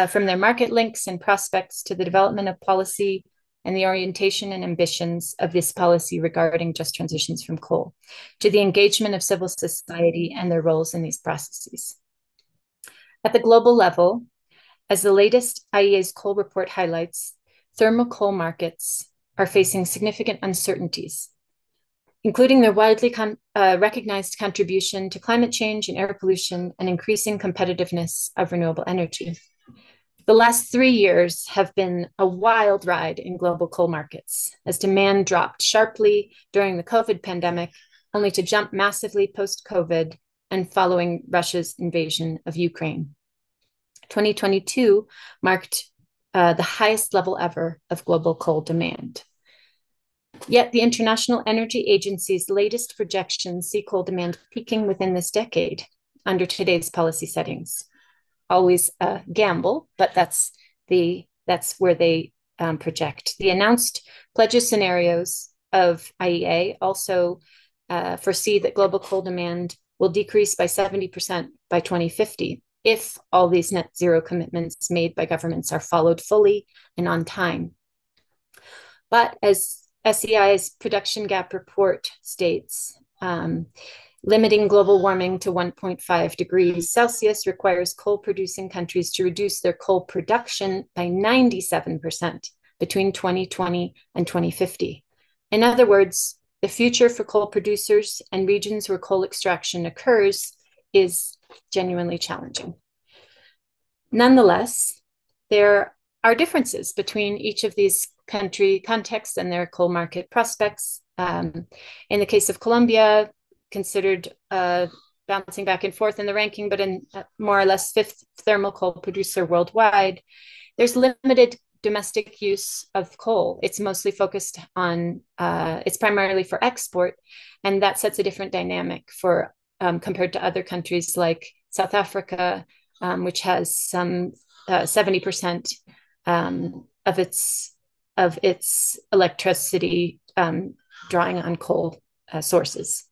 from their market links and prospects to the development of policy and the orientation and ambitions of this policy regarding just transitions from coal, to the engagement of civil society and their roles in these processes. At the global level, as the latest IEA's coal report highlights, thermal coal markets are facing significant uncertainties, including their widely recognized contribution to climate change and air pollution and increasing competitiveness of renewable energy. The last 3 years have been a wild ride in global coal markets as demand dropped sharply during the COVID pandemic, only to jump massively post-COVID and following Russia's invasion of Ukraine. 2022 marked the highest level ever of global coal demand. Yet the International Energy Agency's latest projections see coal demand peaking within this decade under today's policy settings. Always a gamble, but that's where they project. The announced pledges scenarios of IEA also foresee that global coal demand will decrease by 70% by 2050 if all these net zero commitments made by governments are followed fully and on time. But as SEI's production gap report states, limiting global warming to 1.5 degrees Celsius requires coal-producing countries to reduce their coal production by 97% between 2020 and 2050. In other words, the future for coal producers and regions where coal extraction occurs is genuinely challenging. Nonetheless, there are differences between each of these country contexts and their coal market prospects. In the case of Colombia, considered bouncing back and forth in the ranking, but in more or less fifth thermal coal producer worldwide, there's limited domestic use of coal. It's mostly focused on, it's primarily for export, and that sets a different dynamic for compared to other countries like South Africa, which has some 70% of its electricity drawing on coal sources.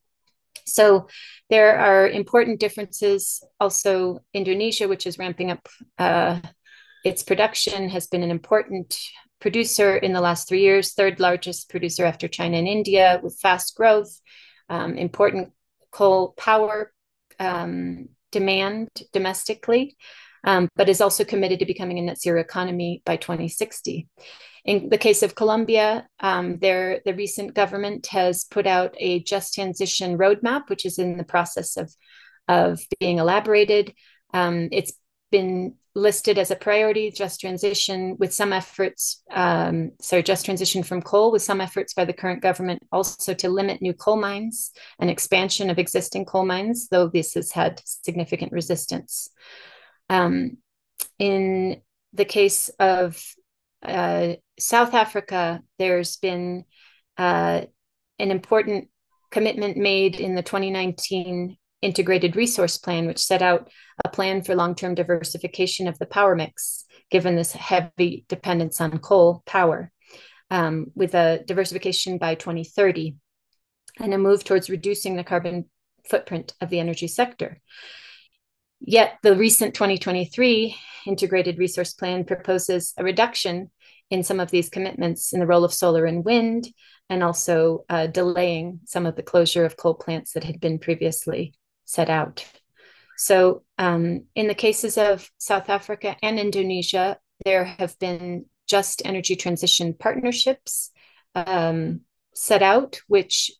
So there are important differences. Also, Indonesia, which is ramping up its production, has been an important producer in the last 3 years, third largest producer after China and India, with fast growth, important coal power demand domestically, but is also committed to becoming a net zero economy by 2060. In the case of Colombia, the recent government has put out a just transition roadmap, which is in the process of being elaborated. It's been listed as a priority, just transition with some efforts, just transition from coal with some efforts by the current government also to limit new coal mines and expansion of existing coal mines, though this has had significant resistance. In the case of South Africa, there's been an important commitment made in the 2019 Integrated Resource Plan, which set out a plan for long-term diversification of the power mix, given this heavy dependence on coal power, with a diversification by 2030, and a move towards reducing the carbon footprint of the energy sector. Yet the recent 2023 Integrated Resource Plan proposes a reduction in some of these commitments in the role of solar and wind, and also delaying some of the closure of coal plants that had been previously set out. So in the cases of South Africa and Indonesia, there have been just energy transition partnerships set out, which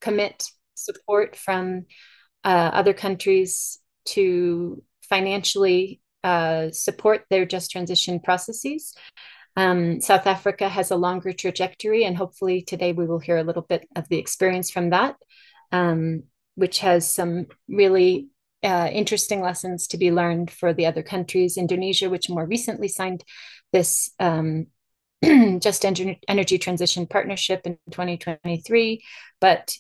commit support from other countries to financially support their just transition processes. South Africa has a longer trajectory, and hopefully today we will hear a little bit of the experience from that, which has some really interesting lessons to be learned for the other countries. Indonesia, which more recently signed this just energy transition partnership in 2023, but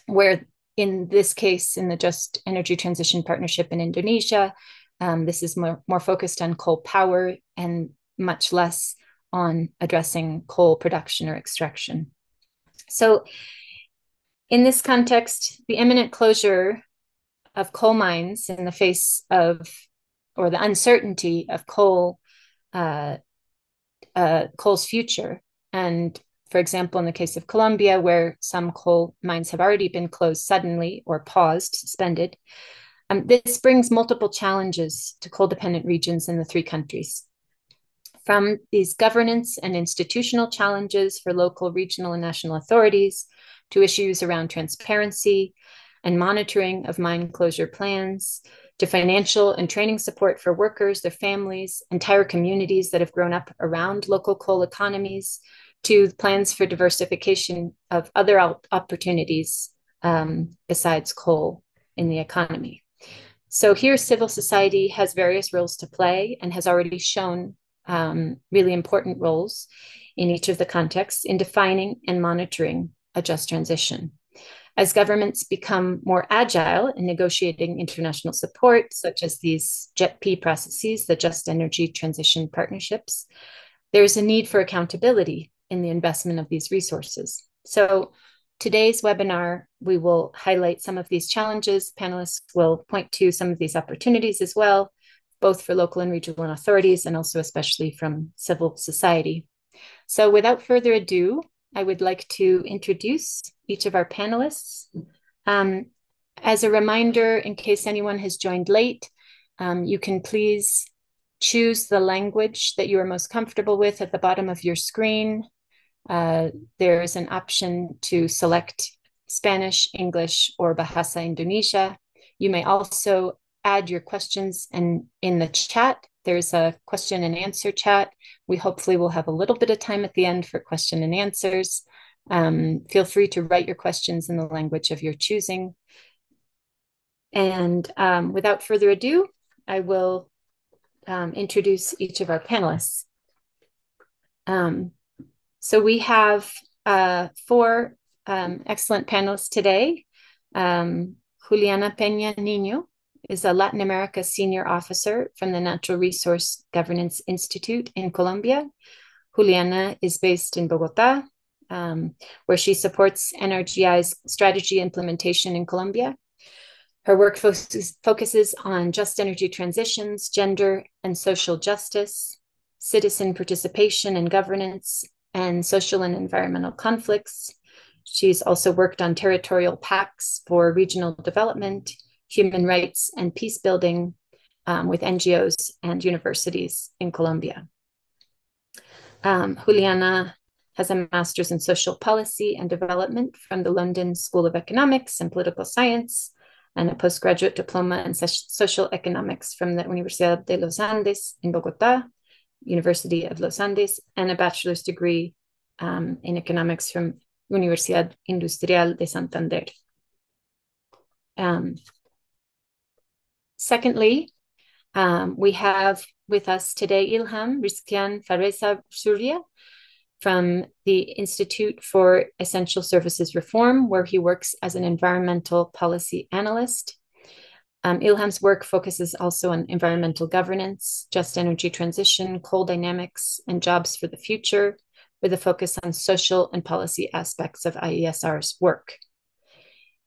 where in this case, in the just energy transition partnership in Indonesia, this is more focused on coal power and much less on addressing coal production or extraction. So in this context, the imminent closure of coal mines in the face of or the uncertainty of coal's future. And for example, in the case of Colombia, where some coal mines have already been closed suddenly or paused, suspended, this brings multiple challenges to coal-dependent regions in the three countries. From these governance and institutional challenges for local, regional, and national authorities to issues around transparency and monitoring of mine closure plans, to financial and training support for workers, their families, entire communities that have grown up around local coal economies, to plans for diversification of other opportunities besides coal in the economy. So here, civil society has various roles to play and has already shown really important roles in each of the contexts in defining and monitoring a just transition. As governments become more agile in negotiating international support, such as these JETP processes, the Just Energy Transition Partnerships, there's a need for accountability in the investment of these resources. So today's webinar, we will highlight some of these challenges. Panelists will point to some of these opportunities as well, both for local and regional authorities and also especially from civil society. So without further ado, I would like to introduce each of our panelists. As a reminder, in case anyone has joined late, you can please choose the language that you are most comfortable with at the bottom of your screen. There is an option to select Spanish, English, or Bahasa Indonesia. You may also add your questions in the chat. There's a question and answer chat. We hopefully will have a little bit of time at the end for question and answers. Feel free to write your questions in the language of your choosing. And without further ado, I will introduce each of our panelists. So we have four excellent panelists today. Juliana Peña Niño is a Latin America senior officer from the Natural Resource Governance Institute in Colombia. Juliana is based in Bogota, where she supports NRGI's strategy implementation in Colombia. Her work focuses on just energy transitions, gender and social justice, citizen participation and governance, and social and environmental conflicts. She's also worked on territorial pacts for regional development, human rights, and peace building with NGOs and universities in Colombia. Juliana has a master's in social policy and development from the London School of Economics and Political Science, and a postgraduate diploma in social economics from the Universidad de los Andes in Bogota, University of Los Andes, and a bachelor's degree in economics from Universidad Industrial de Santander. Secondly, we have with us today Ilham Rizkian Faresa Surya from the Institute for Essential Services Reform, where he works as an environmental policy analyst. Ilham's work focuses also on environmental governance, just energy transition, coal dynamics, and jobs for the future, with a focus on social and policy aspects of IESR's work.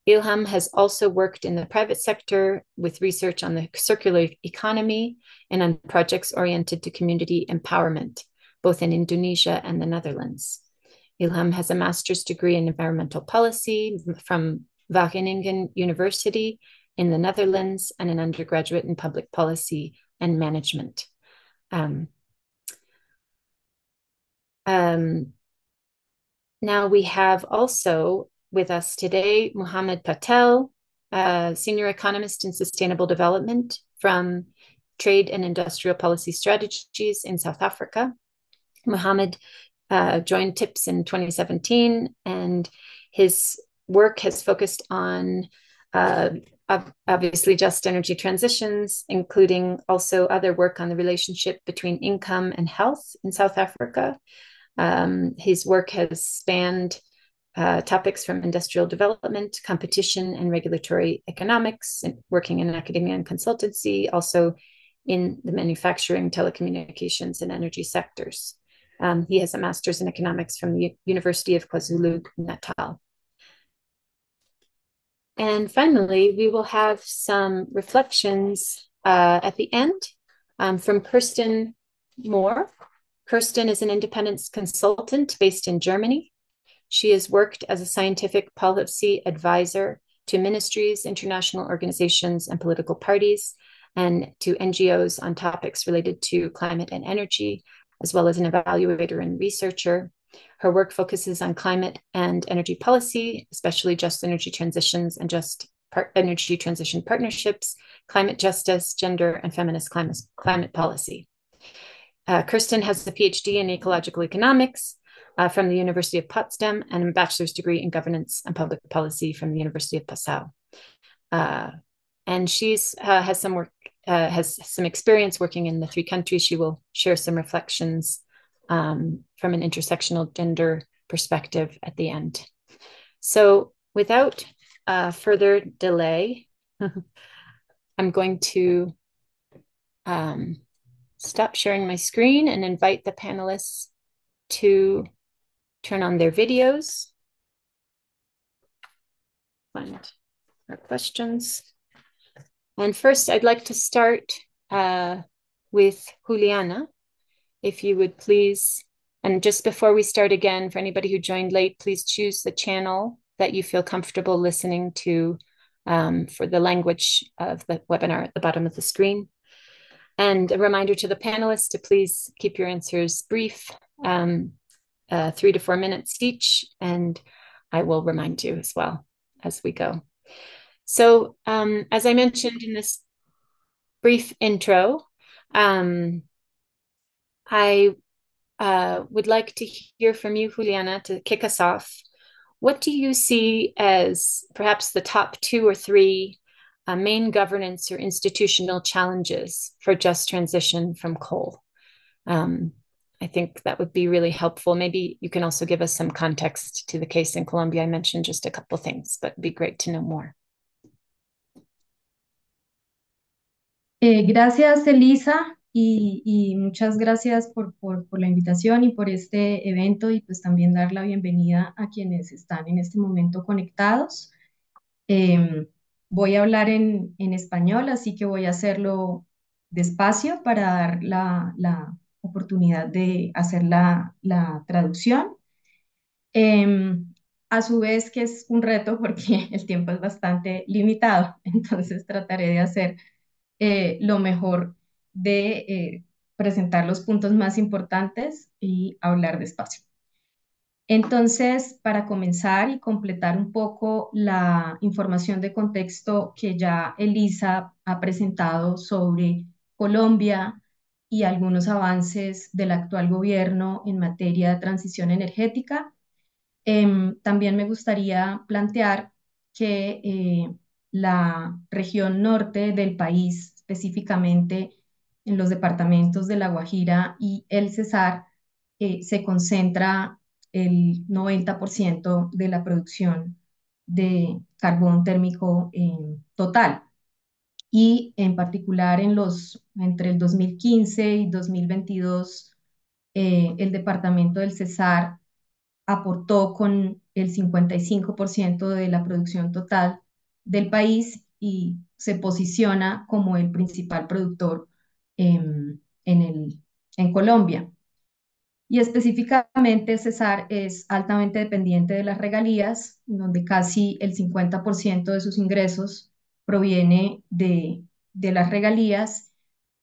Ilham has also worked in the private sector with research on the circular economy and on projects oriented to community empowerment, both in Indonesia and the Netherlands. Ilham has a master's degree in environmental policy from Wageningen University in the Netherlands and an undergraduate in public policy and management. Now we have also with us today Mohammed Patel, senior economist in sustainable development from Trade and Industrial Policy Strategies in South Africa. Mohammed joined TIPS in 2017, and his work has focused on obviously just energy transitions, including also other work on the relationship between income and health in South Africa. His work has spanned topics from industrial development, competition, and regulatory economics, and working in academia and consultancy, also in the manufacturing, telecommunications, and energy sectors. He has a master's in economics from the University of KwaZulu-Natal. And finally, we will have some reflections at the end from Kerstin Mohr. Kerstin is an independent consultant based in Germany. She has worked as a scientific policy advisor to ministries, international organizations, and political parties, and to NGOs on topics related to climate and energy, as well as an evaluator and researcher. Her work focuses on climate and energy policy, especially just energy transitions and just energy transition partnerships, climate justice, gender, and feminist climate policy. Kerstin has a PhD in ecological economics from the University of Potsdam and a bachelor's degree in governance and public policy from the University of Passau. And she's has some experience working in the 3 countries. She will share some reflections from an intersectional gender perspective at the end. So without further delay, I'm going to stop sharing my screen and invite the panelists to turn on their videos. Find our questions. And first, I'd like to start with Juliana, if you would please. And just before we start again, for anybody who joined late, please choose the channel that you feel comfortable listening to for the language of the webinar at the bottom of the screen. And a reminder to the panelists to please keep your answers brief, 3 to 4 minutes each, and I will remind you as well as we go. So as I mentioned in this brief intro, I would like to hear from you, Juliana, to kick us off. What do you see as perhaps the top 2 or 3 main governance or institutional challenges for just transition from coal? I think that would be really helpful. Maybe you can also give us some context to the case in Colombia. I mentioned just a couple of things, but it'd be great to know more. Gracias, Elisa, y muchas gracias por la invitación y por este evento, y pues también dar la bienvenida a quienes están en este momento conectados. Voy a hablar en español, así que voy a hacerlo despacio para dar la oportunidad de hacer la traducción. A su vez que es un reto porque el tiempo es bastante limitado, entonces trataré de hacer lo mejor de presentar los puntos más importantes y hablar despacio. Entonces, para comenzar y completar un poco la información de contexto que ya Elisa ha presentado sobre Colombia y algunos avances del actual gobierno en materia de transición energética, también me gustaría plantear que la región norte del país, específicamente en los departamentos de La Guajira y el Cesar, se concentra el 90% de la producción de carbón térmico total. Y en particular entre el 2015 y 2022, el departamento del Cesar aportó con el 55% de la producción total del país y se posiciona como el principal productor en Colombia. Y específicamente Cesar es altamente dependiente de las regalías, donde casi el 50% de sus ingresos proviene de las regalías,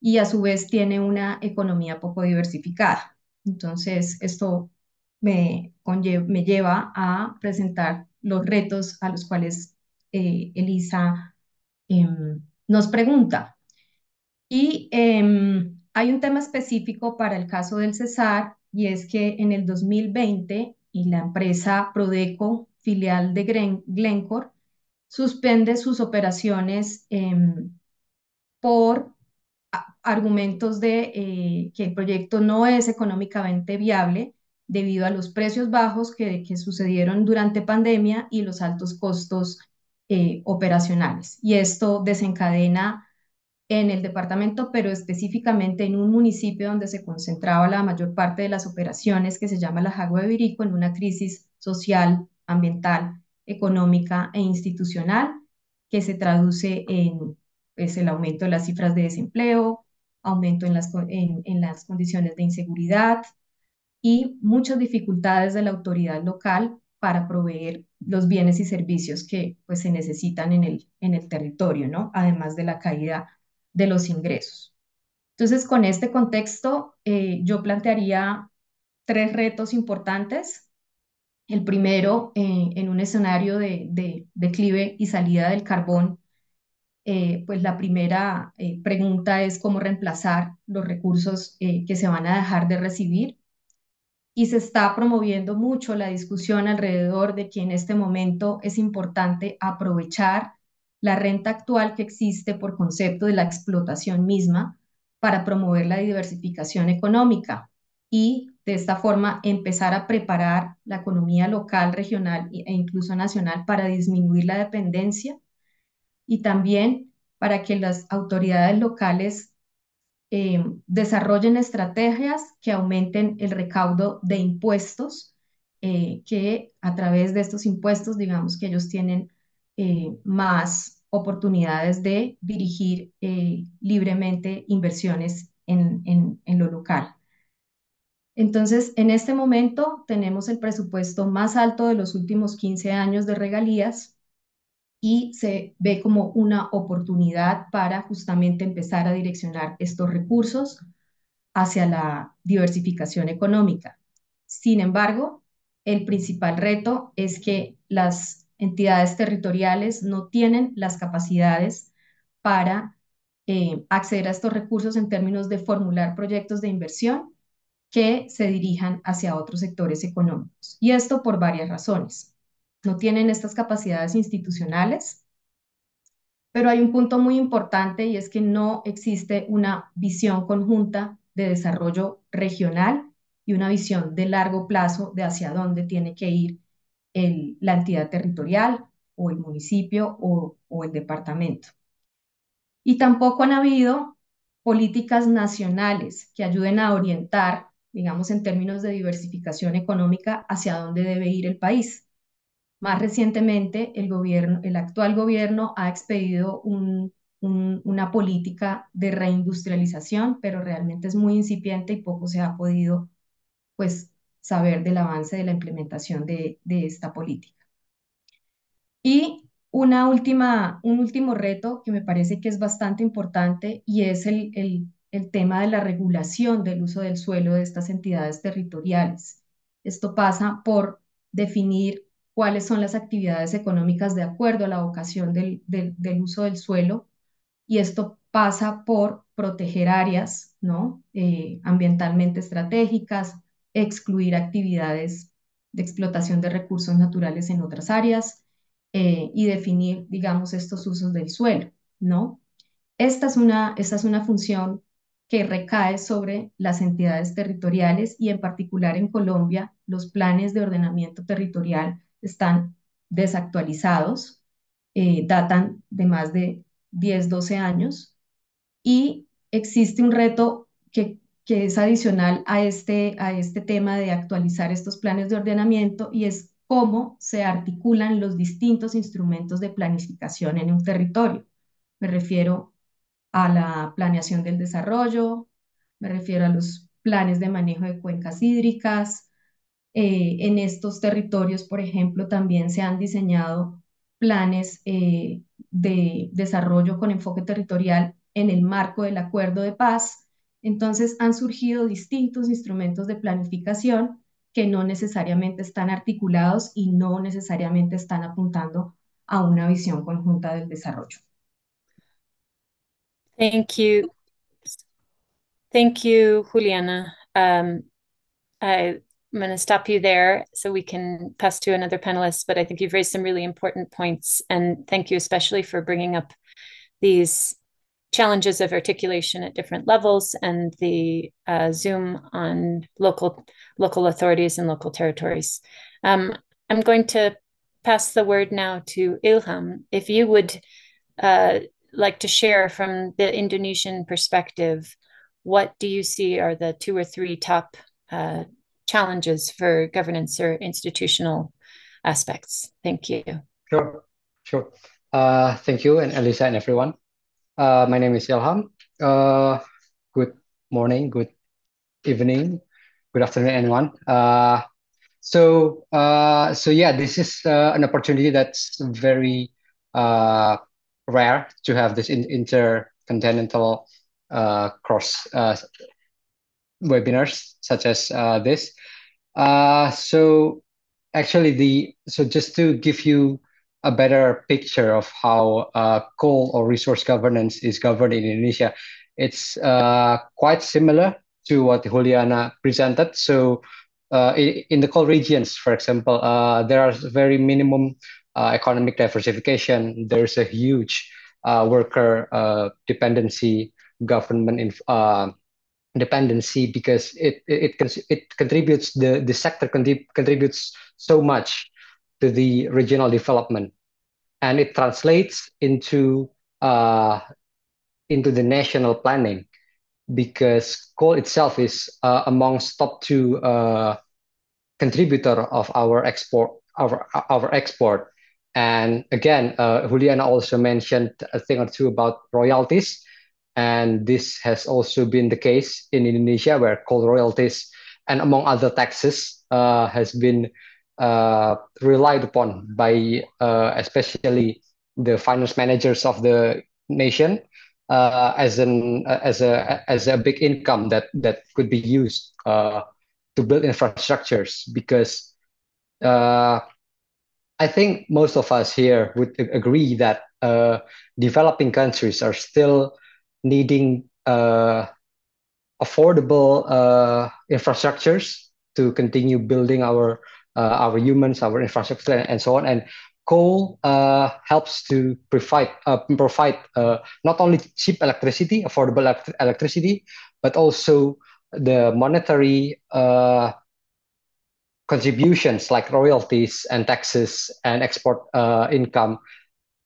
y a su vez tiene una economía poco diversificada. Entonces, esto me lleva a presentar los retos a los cuales Elisa nos pregunta. Y hay un tema específico para el caso del Cesar, y es que en el 2020 y la empresa Prodeco, filial de Glencore, suspende sus operaciones por argumentos de que el proyecto no es económicamente viable debido a los precios bajos que sucedieron durante pandemia y los altos costos operacionales. Y esto desencadena en el departamento, pero específicamente en un municipio donde se concentraba la mayor parte de las operaciones, que se llama La Jagua de Virico, en una crisis social, ambiental, económica e institucional, que se traduce en pues, el aumento de las cifras de desempleo, aumento en las condiciones de inseguridad y muchas dificultades de la autoridad local para proveer los bienes y servicios que pues, se necesitan en el territorio, ¿no? Además de la caída de los ingresos. Entonces, con este contexto, yo plantearía tres retos importantes. El primero, en un escenario de declive y salida del carbón, pues la primera pregunta es cómo reemplazar los recursos que se van a dejar de recibir y se está promoviendo mucho la discusión alrededor de que en este momento es importante aprovechar la renta actual que existe por concepto de la explotación misma para promover la diversificación económica y de esta forma empezar a preparar la economía local, regional e incluso nacional para disminuir la dependencia y también para que las autoridades locales desarrollen estrategias que aumenten el recaudo de impuestos, que a través de estos impuestos, digamos que ellos tienen más oportunidades de dirigir libremente inversiones en lo local. Entonces, en este momento tenemos el presupuesto más alto de los últimos 15 años de regalías y se ve como una oportunidad para justamente empezar a direccionar estos recursos hacia la diversificación económica. Sin embargo, el principal reto es que las entidades territoriales no tienen las capacidades para acceder a estos recursos en términos de formular proyectos de inversión que se dirijan hacia otros sectores económicos. Y esto por varias razones. No tienen estas capacidades institucionales, pero hay un punto muy importante y es que no existe una visión conjunta de desarrollo regional y una visión de largo plazo de hacia dónde tiene que ir la entidad territorial o el municipio o el departamento. Y tampoco han habido políticas nacionales que ayuden a orientar, digamos, en términos de diversificación económica, hacia dónde debe ir el país. Más recientemente, el actual gobierno ha expedido una política de reindustrialización, pero realmente es muy incipiente y poco se ha podido, pues, saber del avance de la implementación de esta política. Y un último reto que me parece que es bastante importante y es el tema de la regulación del uso del suelo de estas entidades territoriales. Esto pasa por definir cuáles son las actividades económicas de acuerdo a la vocación del uso del suelo y esto pasa por proteger áreas, ¿no? Ambientalmente estratégicas, excluir actividades de explotación de recursos naturales en otras áreas y definir, digamos, estos usos del suelo, ¿no? Esta es una función que recae sobre las entidades territoriales y en particular en Colombia los planes de ordenamiento territorial están desactualizados, datan de más de 10, 12 años y existe un reto que es adicional a este tema de actualizar estos planes de ordenamiento y es cómo se articulan los distintos instrumentos de planificación en un territorio. Me refiero a la planeación del desarrollo, me refiero a los planes de manejo de cuencas hídricas, en estos territorios, por ejemplo, también se han diseñado planes de desarrollo con enfoque territorial en el marco del acuerdo de paz. Entonces han surgido distintos instrumentos de planificación que no necesariamente están articulados y no necesariamente están apuntando a una visión conjunta del desarrollo. Thank you. Thank you, Juliana. I'm going to stop you there so we can pass to another panelist, but I think you've raised some really important points. And thank you especially for bringing up these challenges of articulation at different levels and the zoom on local authorities and local territories. I'm going to pass the word now to Ilham. If you would like to share from the Indonesian perspective, what do you see are the two or three top challenges for governance or institutional aspects? Thank you. Sure, sure. Thank you, and Elisa and everyone. My name is Ilham. morning, good evening, good afternoon, everyone. So yeah, this is an opportunity that's very uh, rare to have this intercontinental cross webinars such as this. So actually, so just to give you a better picture of how coal or resource governance is governed in Indonesia, it's quite similar to what Juliana presented. So in the coal regions, for example, there are very minimum economic diversification. There's a huge worker dependency, government dependency, because it contributes, the sector contributes so much to the regional development, and it translates uh, into the national planning, because coal itself is amongst top two contributor of our export. And again, Juliana also mentioned a thing or two about royalties, and this has also been the case in Indonesia, where coal royalties and among other taxes has been relied upon by especially the finance managers of the nation, as a big income that could be used to build infrastructures, because uh, I think most of us here would agree that developing countries are still needing affordable infrastructures to continue building our humans, our infrastructure, and so on. And coal helps to provide not only cheap electricity, affordable electricity, but also the monetary contributions like royalties and taxes and export income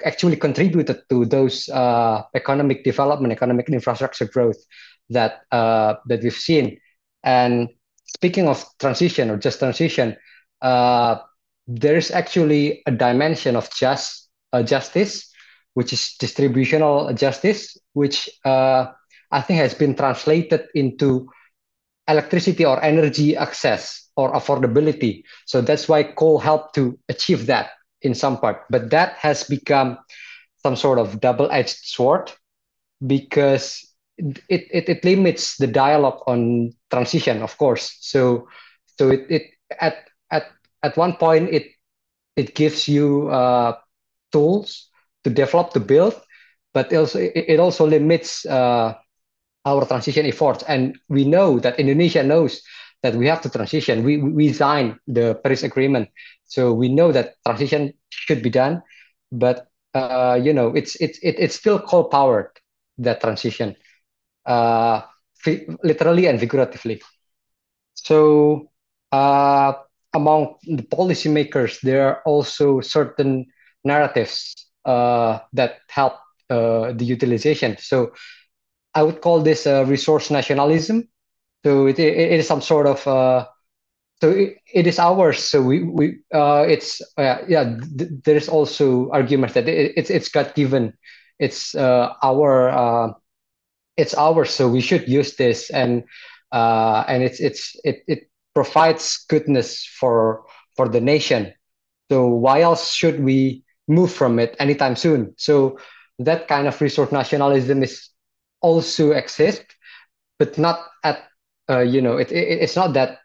actually contributed to those economic development, economic infrastructure growth that we've seen. And speaking of transition or just transition, uh, there is actually a dimension of justice, which is distributional justice, which I think has been translated into electricity or energy access or affordability. So that's why coal helped to achieve that in some part. But that has become some sort of double-edged sword, because it limits the dialogue on transition, of course. So it at at at one point it gives you tools to develop, to build, but it also limits our transition efforts. And we know that Indonesia knows that we have to transition. We signed the Paris Agreement, so we know that transition should be done. But it's still coal powered, that transition, uh, literally and figuratively. So uh, among the policymakers, there are also certain narratives that help the utilization. So I would call this resource nationalism. So it is some sort of it is ours. So we it's yeah. There is also argument that it's God given. It's it's ours. So we should use this, and it provides goodness for the nation. So why else should we move from it anytime soon? So that kind of resource nationalism is also exist, but not at it's not that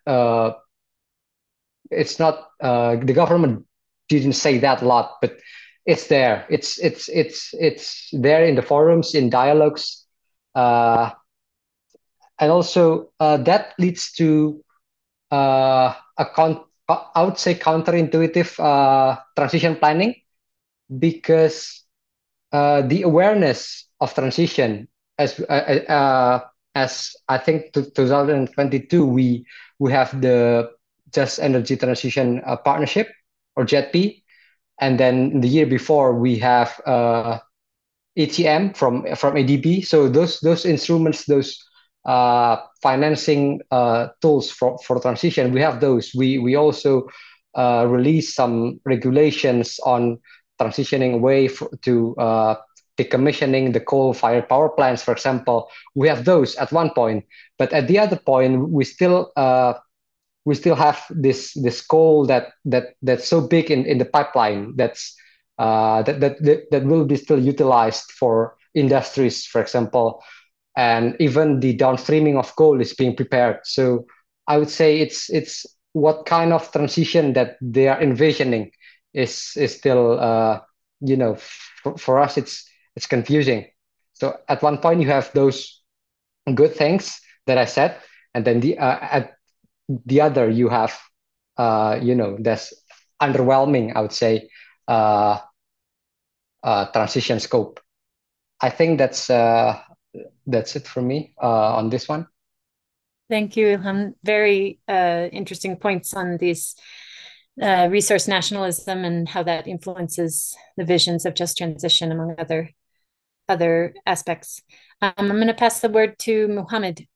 it's not the government didn't say that a lot, but it's there. It's there in the forums, in dialogues, uh, and also that leads to I would say counterintuitive transition planning, because the awareness of transition, as I think 2022 we have the Just Energy Transition Partnership, or JETP, and then the year before we have ATM from ADB. So those instruments, those financing tools for transition, we have those. We also release some regulations on transitioning away decommissioning the coal-fired power plants, for example. We have those at one point, but at the other point, we still have this coal that's so big in the pipeline that will be still utilized for industries, for example, and even the downstreaming of coal is being prepared. So I would say it's what kind of transition that they are envisioning is still for us it's confusing. So at one point you have those good things that I said, and then at the other you have that's underwhelming, I would say, uh, transition scope. I think that's it for me on this one. Thank you, Ilham. Very interesting points on these resource nationalism and how that influences the visions of just transition, among other aspects. I'm going to pass the word to Muhammad.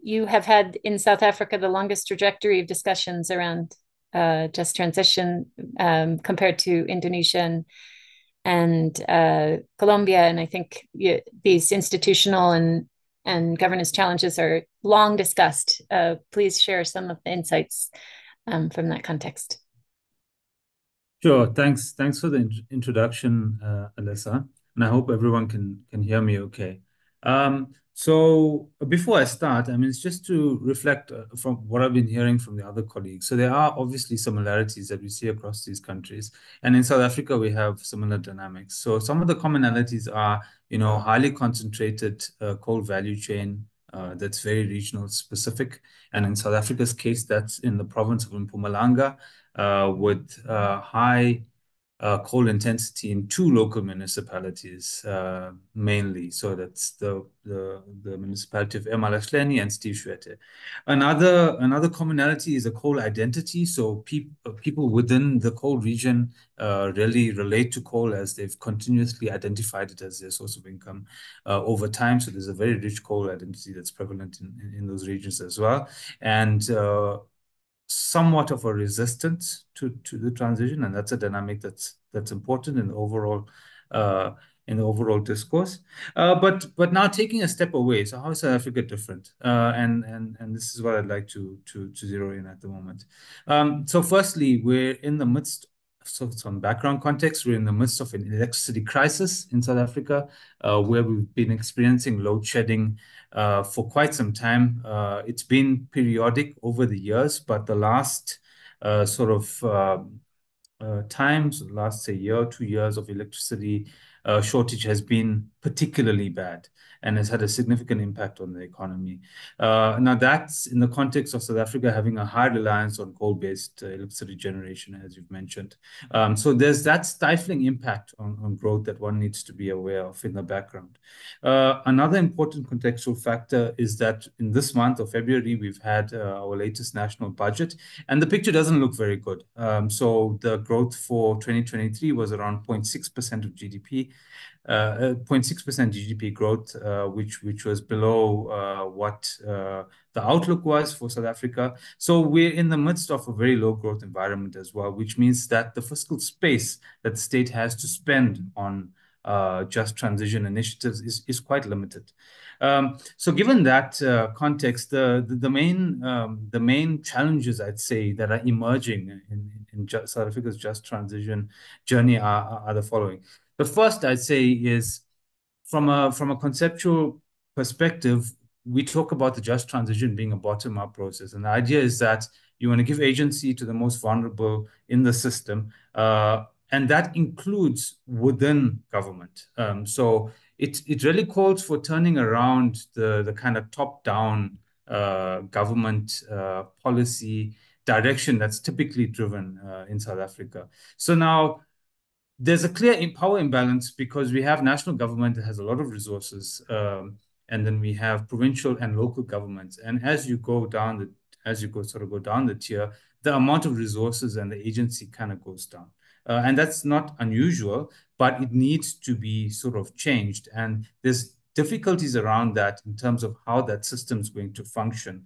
You have had in South Africa the longest trajectory of discussions around just transition compared to Indonesia and Colombia. And I think these institutional and governance challenges are long discussed. Please share some of the insights from that context. Sure. Thanks for the introduction, Alyssa. And I hope everyone can hear me okay. So before I start, I mean, it's just to reflect from what I've been hearing from the other colleagues. So there are obviously similarities that we see across these countries. And in South Africa, we have similar dynamics. So some of the commonalities are, highly concentrated coal value chain that's very regional specific. And in South Africa's case, that's in the province of Mpumalanga with high coal intensity in 2 local municipalities, mainly. So that's the municipality of Emalahleni and Steve Tshwete. Another commonality is a coal identity. So people within the coal region really relate to coal as they've continuously identified it as their source of income over time. So there's a very rich coal identity that's prevalent in those regions as well. And somewhat of a resistance to the transition, and that's a dynamic that's important in the overall discourse. But now taking a step away, so how is South Africa different? And this is what I'd like to zero in at the moment. So firstly, we're in the midst. So some background context, we're in the midst of an electricity crisis in South Africa, where we've been experiencing load shedding for quite some time. It's been periodic over the years, but the last times, last, say, year, 2 years of electricity shortage has been particularly bad and has had a significant impact on the economy. Now, that's in the context of South Africa having a high reliance on coal-based electricity generation, as you've mentioned. So there's that stifling impact on growth that one needs to be aware of in the background. Another important contextual factor is that in this month of February, we've had our latest national budget, and the picture doesn't look very good. So the growth for 2023 was around 0.6% of GDP. 0.6% GDP growth, which was below what the outlook was for South Africa. So we're in the midst of a very low growth environment as well, which means that the fiscal space that the state has to spend on just transition initiatives is quite limited. So given that context, the main challenges, I'd say, that are emerging in South Africa's just transition journey are the following. The first, I'd say, is from a conceptual perspective, we talk about the just transition being a bottom-up process. And the idea is that you want to give agency to the most vulnerable in the system, and that includes within government. So it really calls for turning around the kind of top-down government policy direction that's typically driven in South Africa. So now, there's a clear power imbalance because we have national government that has a lot of resources, and then we have provincial and local governments. And as you go down the tier, the amount of resources and the agency kind of goes down. And that's not unusual, but it needs to be sort of changed. And there's difficulties around that in terms of how that system is going to function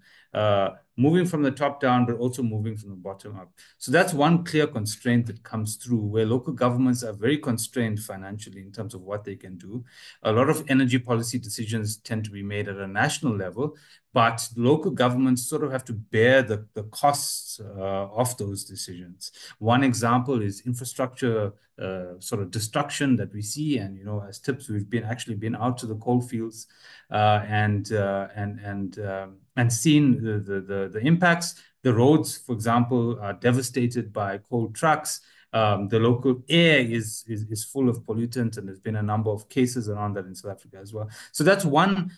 moving from the top down, but also moving from the bottom up. So that's one clear constraint that comes through, where local governments are very constrained financially in terms of what they can do. A lot of energy policy decisions tend to be made at a national level, but local governments sort of have to bear the costs of those decisions. One example is infrastructure sort of destruction that we see, and as TIPS, we've actually been out to the coal fields and seen the impacts. The roads, for example, are devastated by coal trucks. The local air is full of pollutants, and there's been a number of cases around that in South Africa as well. So that's one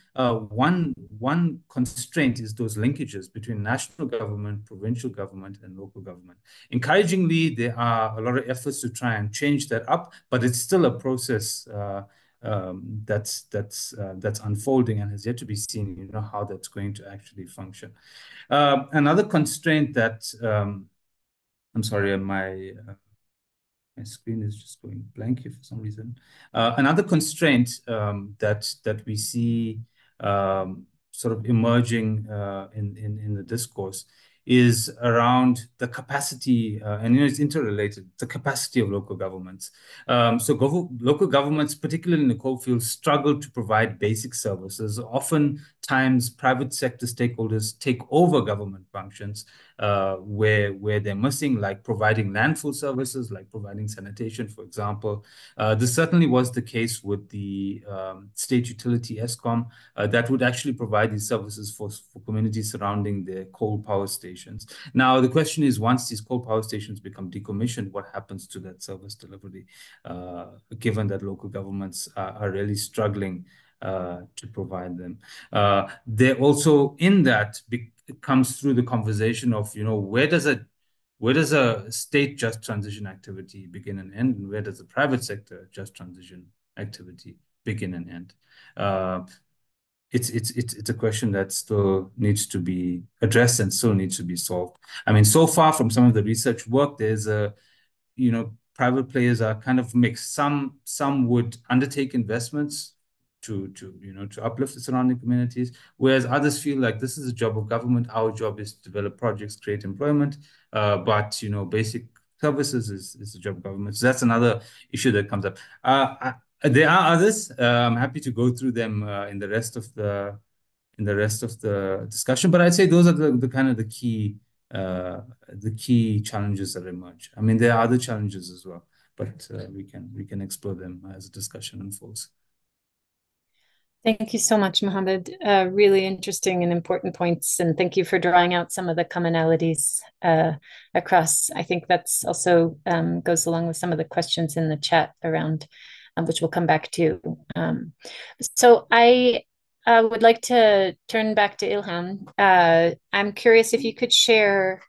constraint, is those linkages between national government, provincial government, and local government. Encouragingly, there are a lot of efforts to try and change that up, but it's still a process that's unfolding and has yet to be seen, how that's going to actually function. Another constraint that I'm sorry, my screen is just going blank here for some reason. Another constraint that we see sort of emerging in the discourse is around the capacity, and it's interrelated, the capacity of local governments. So local governments, particularly in the coal fields, struggle to provide basic services. Oftentimes, private sector stakeholders take over government functions where they're missing, like providing landfill services, like providing sanitation, for example. This certainly was the case with the state utility Eskom that would actually provide these services for communities surrounding their coal power stations. Now, the question is, once these coal power stations become decommissioned, what happens to that service delivery, given that local governments are really struggling to provide them? They're also in that it comes through the conversation of, where does a state just transition activity begin and end, and where does the private sector just transition activity begin and end? It's a question that still needs to be addressed and still needs to be solved. I mean, so far from some of the research work, there's private players are kind of mixed. Some would undertake investments to uplift the surrounding communities, whereas others feel like this is a job of government. Our job is to develop projects, create employment, but basic services is the job of government. So that's another issue that comes up. There are others. I'm happy to go through them in the rest of the discussion, but I'd say those are the kind of the key challenges that emerge. I mean, there are other challenges as well, but we can explore them as the discussion unfolds. Thank you so much, Mohammed. Really interesting and important points, and thank you for drawing out some of the commonalities across. I think that's also goes along with some of the questions in the chat around, which we'll come back to. So I would like to turn back to Ilham. I'm curious if you could share,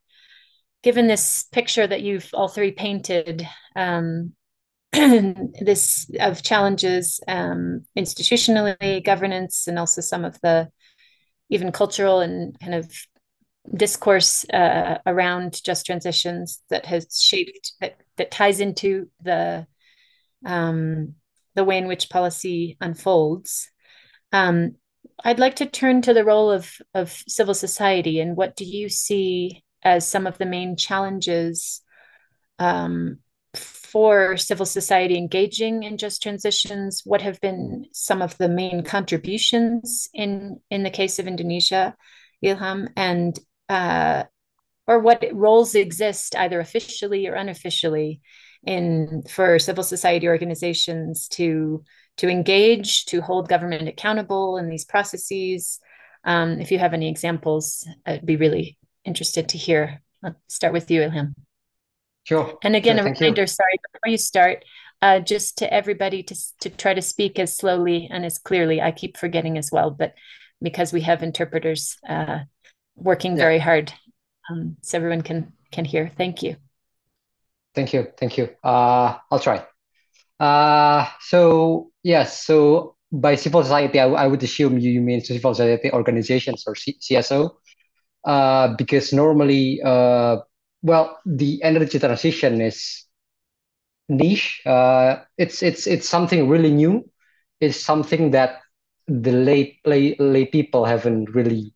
given this picture that you've all three painted, this of challenges institutionally, governance, and also some of the even cultural and kind of discourse around just transitions that has shaped, that ties into the way in which policy unfolds. I'd like to turn to the role of civil society, and what do you see as some of the main challenges for civil society engaging in just transitions? What have been some of the main contributions in the case of Indonesia, Ilham, and or what roles exist either officially or unofficially for civil society organizations to engage, to hold government accountable in these processes? If you have any examples, I'd be really interested to hear. Let's start with you, Ilham. Sure. And again, sure, a reminder, sorry, before you start, just to everybody to try to speak as slowly and as clearly. I keep forgetting as well, but because we have interpreters working very hard, so everyone can hear. Thank you. Thank you. I'll try. So yes, so by civil society, I would assume you mean civil society organizations or CSO, because normally, well, the energy transition is niche. It's something really new. It's something that the lay people haven't really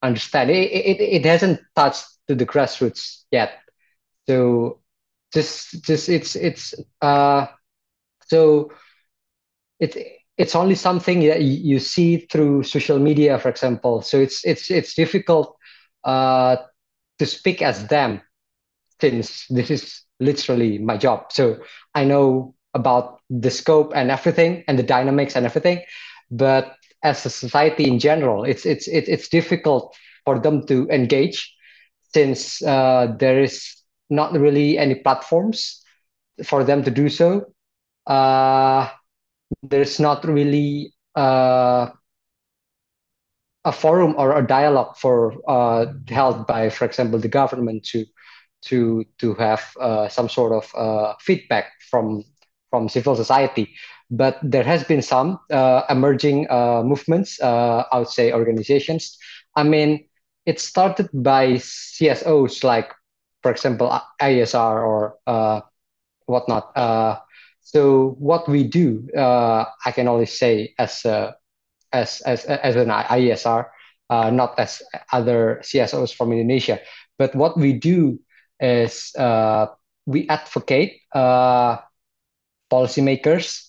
understand. It hasn't touched to the grassroots yet. So just it's so it it's only something that you see through social media, for example. So it's difficult uh, to speak as them, since this is literally my job. So I know about the scope and everything and the dynamics and everything, but as a society in general, it's difficult for them to engage, since there is not really any platforms for them to do so. Uh, there's not really a forum or a dialogue for held by, for example, the government to have some sort of feedback from civil society. But there has been some emerging movements, I would say organizations. I mean, it started by CSOs like, for example, ISR or whatnot. So what we do, I can only say as an ISR, not as other CSOs from Indonesia. But what we do is we advocate policymakers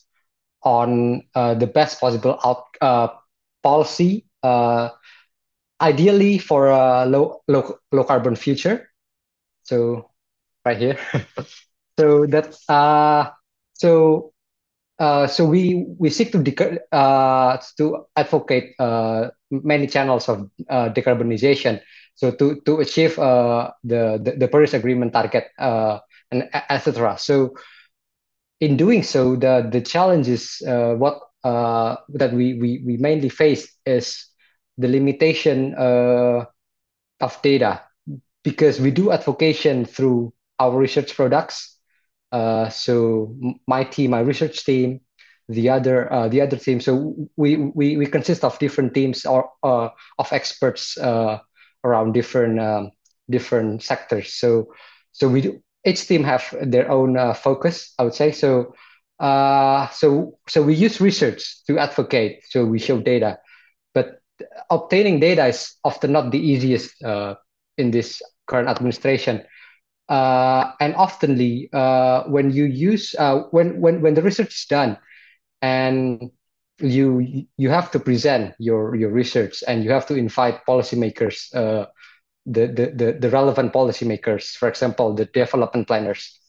on the best possible policy, ideally for a low carbon future. So right here. So that's so so we seek to advocate many channels of decarbonization. So to achieve the Paris Agreement target and etc. So in doing so, the challenges what that we mainly face is the limitation of data, because we do advocation through our research products. So my team, my research team, the other team. So we consist of different teams or of experts around different sectors. So we do, each team have their own focus, I would say. So we use research to advocate. So we show data, but obtaining data is often not the easiest in this current administration. And oftenly, when you use when the research is done, and you have to present your research, and you have to invite policymakers, the relevant policymakers, for example, the development planners.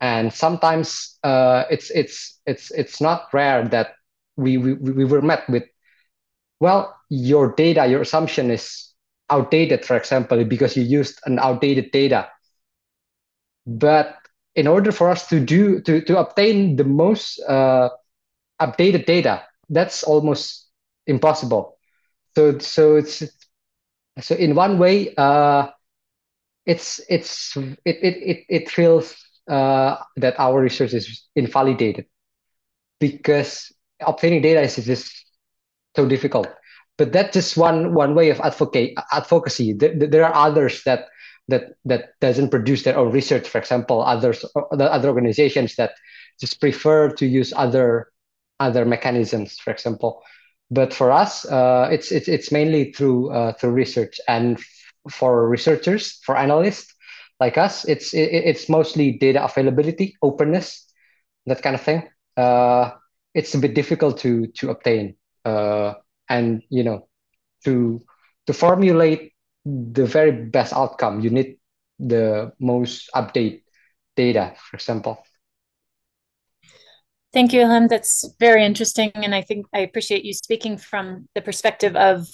And sometimes it's not rare that we were met with, well, your data, your assumption is outdated, for example, because you used an outdated data. But in order for us to obtain the most updated data, that's almost impossible. So in one way, it feels that our research is invalidated, because obtaining data is just so difficult. But that's just one way of advocacy. There are others that doesn't produce their own research. For example, the other organizations that just prefer to use other mechanisms, for example. But for us, it's mainly through research. And for researchers, for analysts like us, it's mostly data availability, openness, that kind of thing. It's a bit difficult to obtain, and to formulate the very best outcome, you need the most update data, for example. Thank you, Ilham. That's very interesting. And I think I appreciate you speaking from the perspective of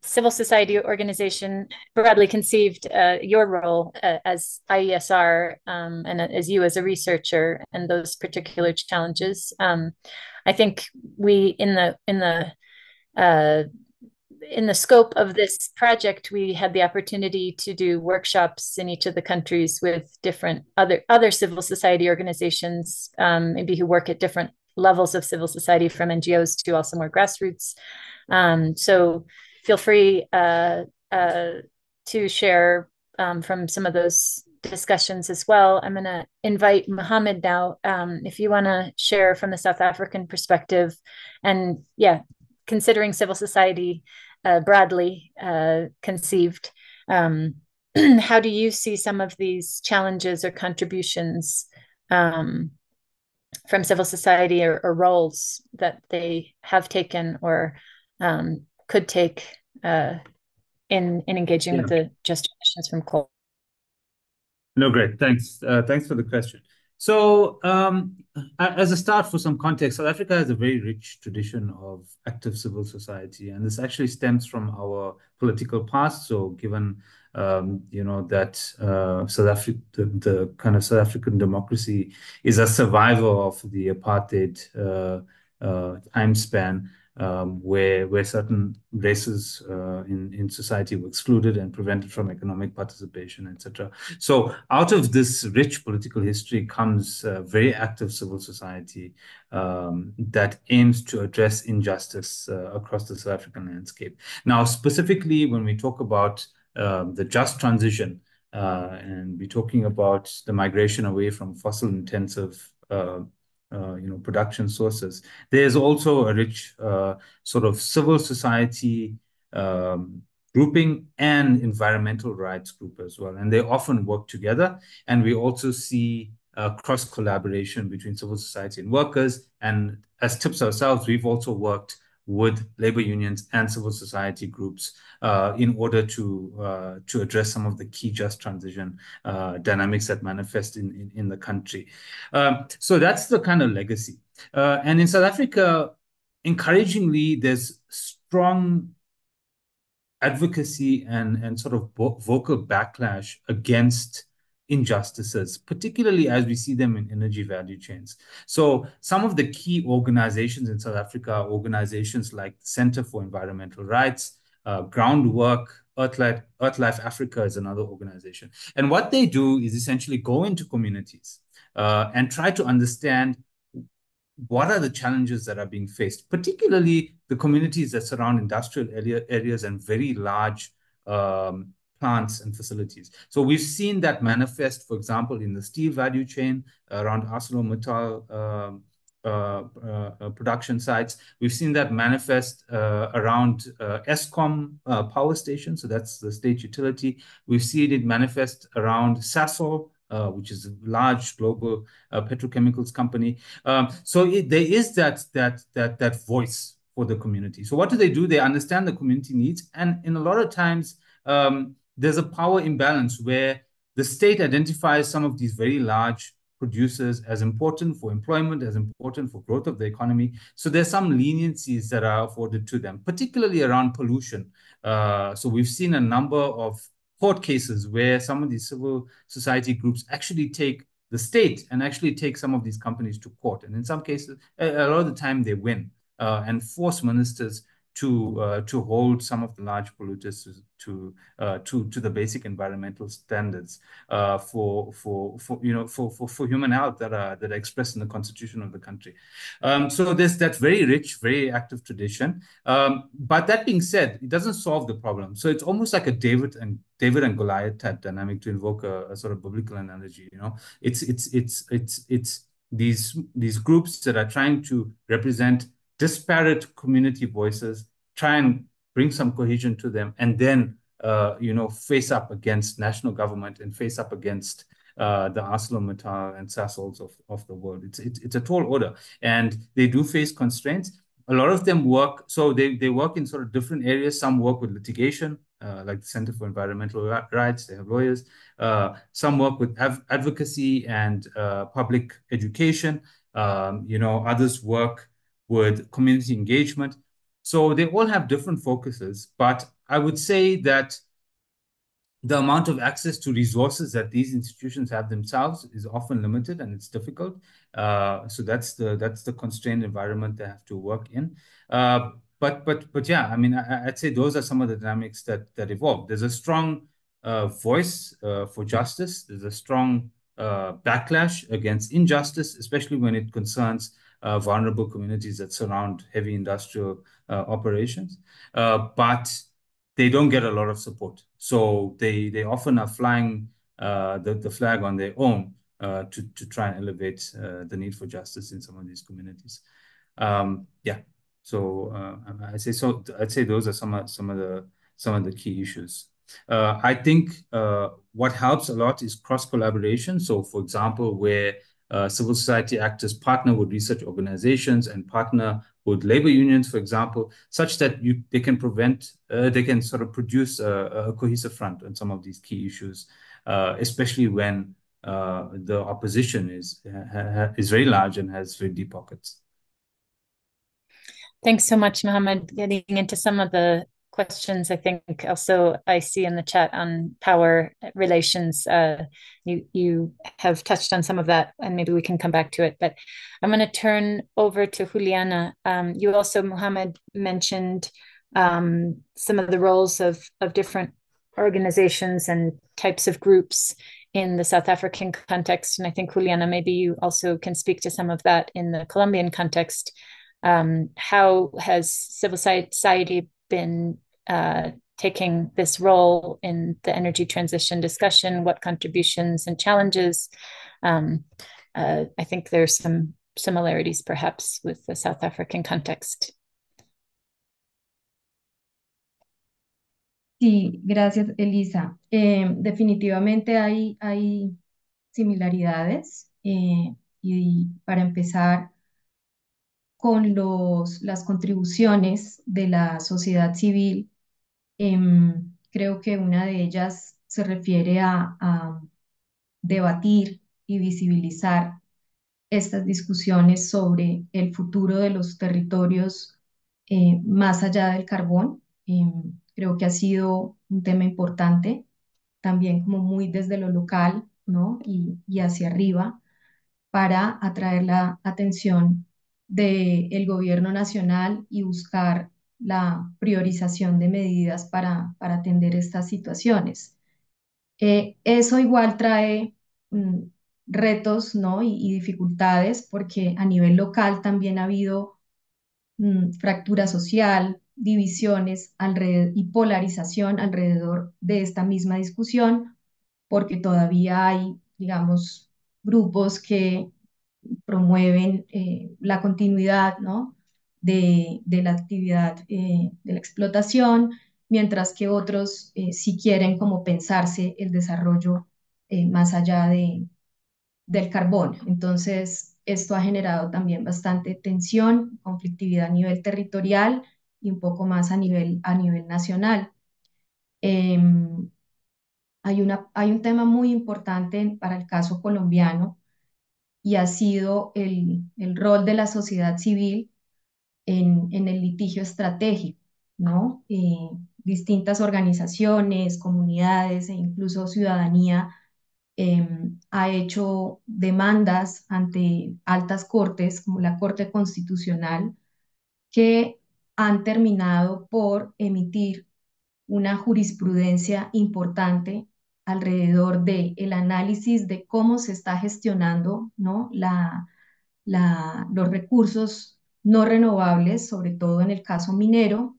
civil society organization, broadly conceived, your role as IESR and as you as a researcher and those particular challenges. I think we in the scope of this project, we had the opportunity to do workshops in each of the countries with different other civil society organizations, maybe who work at different levels of civil society, from NGOs to also more grassroots. So feel free to share from some of those discussions as well. I'm going to invite Mohammed now, if you want to share from the South African perspective, and considering civil society broadly conceived. How do you see some of these challenges or contributions from civil society or roles that they have taken or could take in engaging with the just transitions from coal? No, great. Thanks. Thanks for the question. So, as a start for some context, South Africa has a very rich tradition of active civil society, and this actually stems from our political past. So, given that South Africa, the kind of South African democracy is a survivor of the apartheid time span, where certain races in society were excluded and prevented from economic participation, etc. So out of this rich political history comes very active civil society that aims to address injustice across the South African landscape. Now, specifically, when we talk about the just transition, and we're talking about the migration away from fossil-intensive production sources, there's also a rich sort of civil society grouping and environmental rights group as well. And they often work together. And we also see cross collaboration between civil society and workers. And as TIPS ourselves, we've also worked with labor unions and civil society groups in order to address some of the key just transition dynamics that manifest in the country. So that's the kind of legacy. And in South Africa, encouragingly, there's strong advocacy and sort of vocal backlash against injustices, particularly as we see them in energy value chains. So some of the key organizations in South Africa are organizations like the Center for Environmental Rights, Groundwork, Earthlife Africa is another organization. And what they do is essentially go into communities and try to understand what are the challenges that are being faced, particularly the communities that surround industrial areas and very large plants and facilities. So we've seen that manifest, for example, in the steel value chain around ArcelorMittal production sites. We've seen that manifest around Eskom power stations, so that's the state utility. We've seen it manifest around Sasol, which is a large global petrochemicals company. So there is that voice for the community. So what do? They understand the community needs, and in a lot of times there's a power imbalance where the state identifies some of these very large producers as important for employment, as important for growth of the economy. So there's some leniencies that are afforded to them, particularly around pollution. So we've seen a number of court cases where some of these civil society groups actually take the state and actually take some of these companies to court. And in some cases, a lot of the time they win and force ministers to hold some of the large polluters to the basic environmental standards for human health that are expressed in the constitution of the country. So there's that very rich, very active tradition. But that being said, it doesn't solve the problem. So it's almost like a David and Goliath type dynamic, to invoke a sort of biblical analogy. It's these groups that are trying to represent disparate community voices, try and bring some cohesion to them, and then face up against national government and face up against the ArcelorMittal and Sasols of the world. It's a tall order, and they do face constraints. A lot of them work, so they work in sort of different areas. Some work with litigation, like the Center for Environmental Rights, they have lawyers. Some work with advocacy and public education. Others work with community engagement. So they all have different focuses, but I would say that the amount of access to resources that these institutions have themselves is often limited, and it's difficult. So that's the constrained environment they have to work in. But yeah, I mean, I'd say those are some of the dynamics that evolve. There's a strong voice for justice. There's a strong backlash against injustice, especially when it concerns vulnerable communities that surround heavy industrial operations. But they don't get a lot of support. So they often are flying the flag on their own to try and elevate the need for justice in some of these communities. Yeah. So I'd say those are some of the key issues. I think what helps a lot is cross collaboration. So, for example, where civil society actors partner with research organizations and partner with labor unions, for example, such that they can sort of produce a cohesive front on some of these key issues, especially when the opposition is very large and has very deep pockets. Thanks so much, Mohammed. Getting into some of the questions, I think also I see in the chat on power relations. You have touched on some of that, and maybe we can come back to it. But I'm going to turn over to Juliana. You also, Mohammed, mentioned some of the roles of different organizations and types of groups in the South African context. And I think, Juliana, maybe you also can speak to some of that in the Colombian context. How has civil society been taking this role in the energy transition discussion? What contributions and challenges? I think there's some similarities perhaps with the South African context. Sí, gracias, Elisa. Definitivamente hay similaridades y para empezar con las contribuciones de la sociedad civil, creo que una de ellas se refiere a debatir y visibilizar estas discusiones sobre el futuro de los territorios más allá del carbón. Creo que ha sido un tema importante, también como muy desde lo local, ¿no? Y hacia arriba, para atraer la atención del gobierno nacional y buscar la priorización de medidas para atender estas situaciones. Eso igual trae retos, ¿no? y dificultades, porque a nivel local también ha habido fractura social, divisiones y polarización alrededor de esta misma discusión, porque todavía hay, digamos, grupos que promueven la continuidad, ¿no? de la actividad de la explotación, mientras que otros sí quieren como pensarse el desarrollo más allá del carbón. Entonces, esto ha generado también bastante tensión, conflictividad a nivel territorial y un poco más a nivel nacional. Hay un tema muy importante para el caso colombiano y ha sido el rol de la sociedad civil en el litigio estratégico, ¿no? Distintas organizaciones, comunidades e incluso ciudadanía ha hecho demandas ante altas cortes, como la Corte Constitucional, que han terminado por emitir una jurisprudencia importante alrededor del análisis de cómo se está gestionando, ¿no? Los recursos no renovables, sobre todo en el caso minero,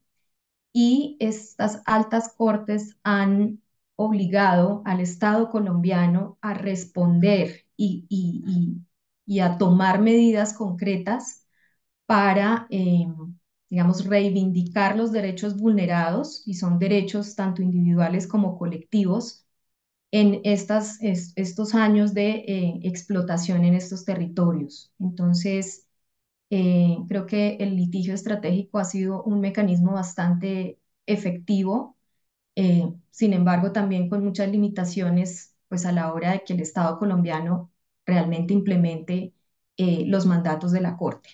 y estas altas cortes han obligado al Estado colombiano a responder y a tomar medidas concretas para, digamos, reivindicar los derechos vulnerados, y son derechos tanto individuales como colectivos, en estos años de explotación en estos territorios. Entonces, creo que el litigio estratégico ha sido un mecanismo bastante efectivo, sin embargo, también con muchas limitaciones, pues a la hora de que el Estado colombiano realmente implemente los mandatos de la Corte.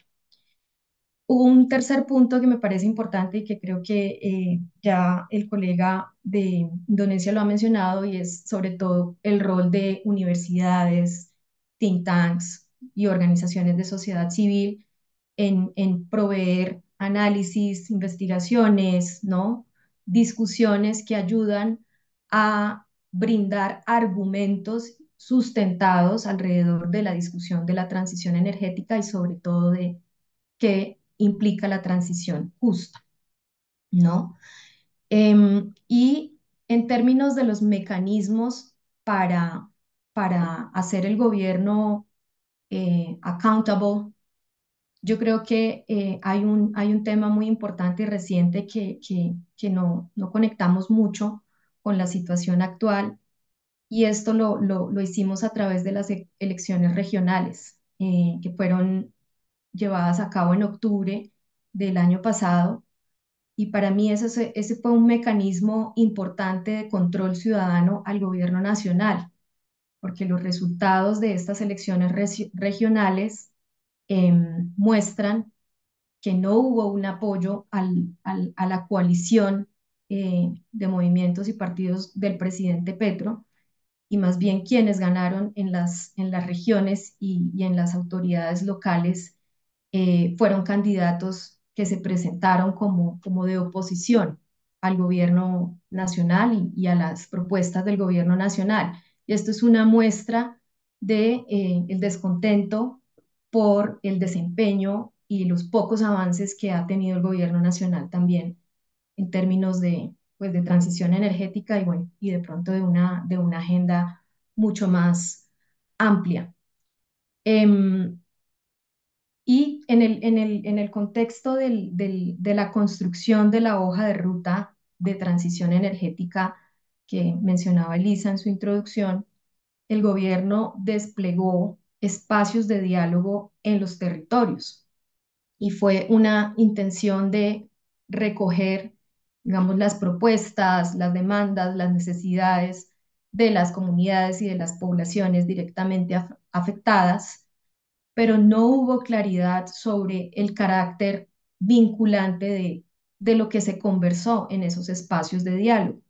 Un tercer punto que me parece importante y que creo que ya el colega de Indonesia lo ha mencionado, y es sobre todo el rol de universidades, think tanks y organizaciones de sociedad civil en proveer análisis, investigaciones, ¿no? Discusiones que ayudan a brindar argumentos sustentados alrededor de la discusión de la transición energética y sobre todo de qué implica la transición justa, ¿no? Y en términos de los mecanismos para hacer el gobierno accountable, yo creo que hay un tema muy importante y reciente que no conectamos mucho con la situación actual, y esto lo hicimos a través de las elecciones regionales que fueron llevadas a cabo en octubre del año pasado. Y para mí ese fue un mecanismo importante de control ciudadano al gobierno nacional, porque los resultados de estas elecciones regionales muestran que no hubo un apoyo a la coalición de movimientos y partidos del presidente Petro, y más bien quienes ganaron en las regiones y en las autoridades locales fueron candidatos que se presentaron como de oposición al gobierno nacional y a las propuestas del gobierno nacional. Y esto es una muestra de el descontento por el desempeño y los pocos avances que ha tenido el gobierno nacional también en términos de, pues, de transición energética y, bueno, y de pronto de una agenda mucho más amplia. Y en el contexto de la construcción de la hoja de ruta de transición energética que mencionaba Elisa en su introducción, el gobierno desplegó espacios de diálogo en los territorios, y fue una intención de recoger, digamos, las propuestas, las demandas, las necesidades de las comunidades y de las poblaciones directamente afectadas, pero no hubo claridad sobre el carácter vinculante de lo que se conversó en esos espacios de diálogo.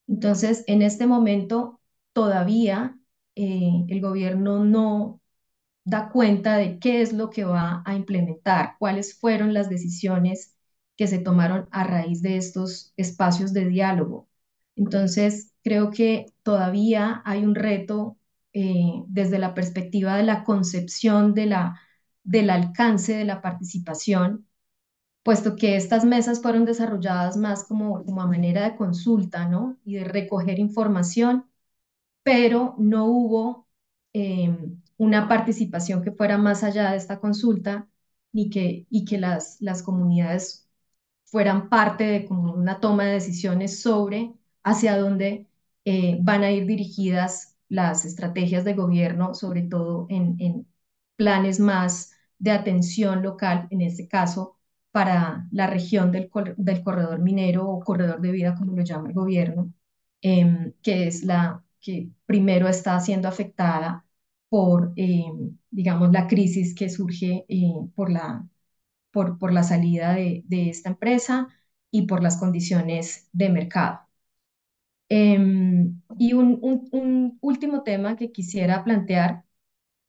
Entonces, en este momento, todavía el gobierno no da cuenta de qué es lo que va a implementar, cuáles fueron las decisiones que se tomaron a raíz de estos espacios de diálogo. Entonces, creo que todavía hay un reto desde la perspectiva de la concepción del alcance de la participación, puesto que estas mesas fueron desarrolladas más como a manera de consulta, ¿no? Y de recoger información, pero no hubo una participación que fuera más allá de esta consulta, y que las comunidades fueran parte de como una toma de decisiones sobre hacia dónde van a ir dirigidas las estrategias de gobierno, sobre todo en planes más de atención local, en este caso para la región del corredor minero o corredor de vida, como lo llama el gobierno, que es la que primero está siendo afectada por, digamos, la crisis que surge por la salida de esta empresa y por las condiciones de mercado. Y un último tema que quisiera plantear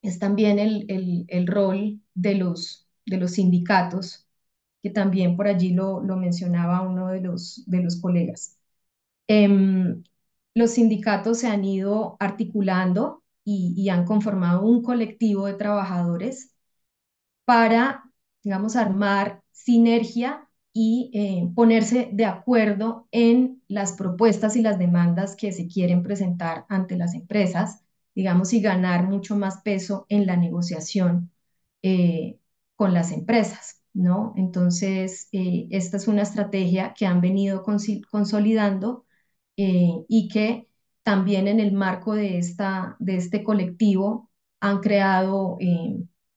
es también el rol de los sindicatos, que también por allí lo mencionaba uno de los colegas. Em, los sindicatos se han ido articulando y han conformado un colectivo de trabajadores para, digamos, armar sinergia y ponerse de acuerdo en las propuestas y las demandas que se quieren presentar ante las empresas, digamos, y ganar mucho más peso en la negociación eh, con las empresas, ¿no? Entonces, esta es una estrategia que han venido consolidando y que también en el marco de este colectivo han creado,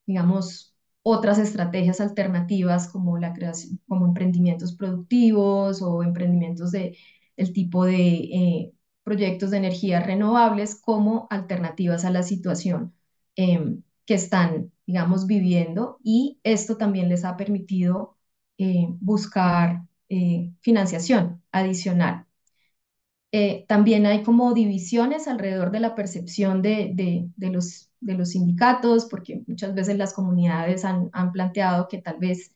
digamos, otras estrategias alternativas como la creación, como emprendimientos productivos o emprendimientos del tipo de proyectos de energías renovables como alternativas a la situación que están, digamos, viviendo, y esto también les ha permitido buscar financiación adicional. También hay como divisiones alrededor de la percepción de los sindicatos, porque muchas veces las comunidades han planteado que tal vez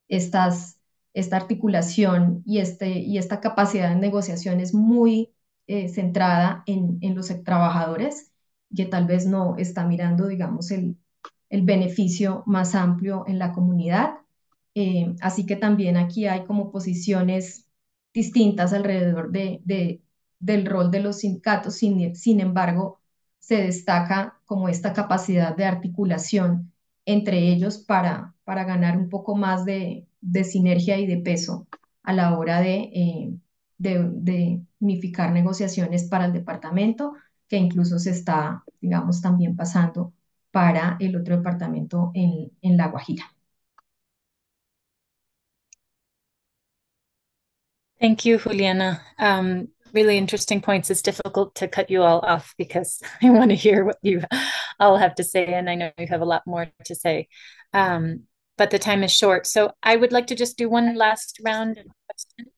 estas, esta articulación y esta capacidad de negociación es muy centrada en los trabajadores, que tal vez no está mirando, digamos, el beneficio más amplio en la comunidad. Así que también aquí hay como posiciones distintas alrededor del rol de los sindicatos. Sin embargo, se destaca como esta capacidad de articulación entre ellos para ganar un poco más de sinergia y de peso a la hora de unificar negociaciones para el departamento, que incluso se está, digamos, también pasando para el otro departamento en La Guajira. Thank you, Juliana. Really interesting points. It's difficult to cut you all off because I want to hear what you all have to say, and I know you have a lot more to say. But the time is short. So I would like to just do one last round of questions.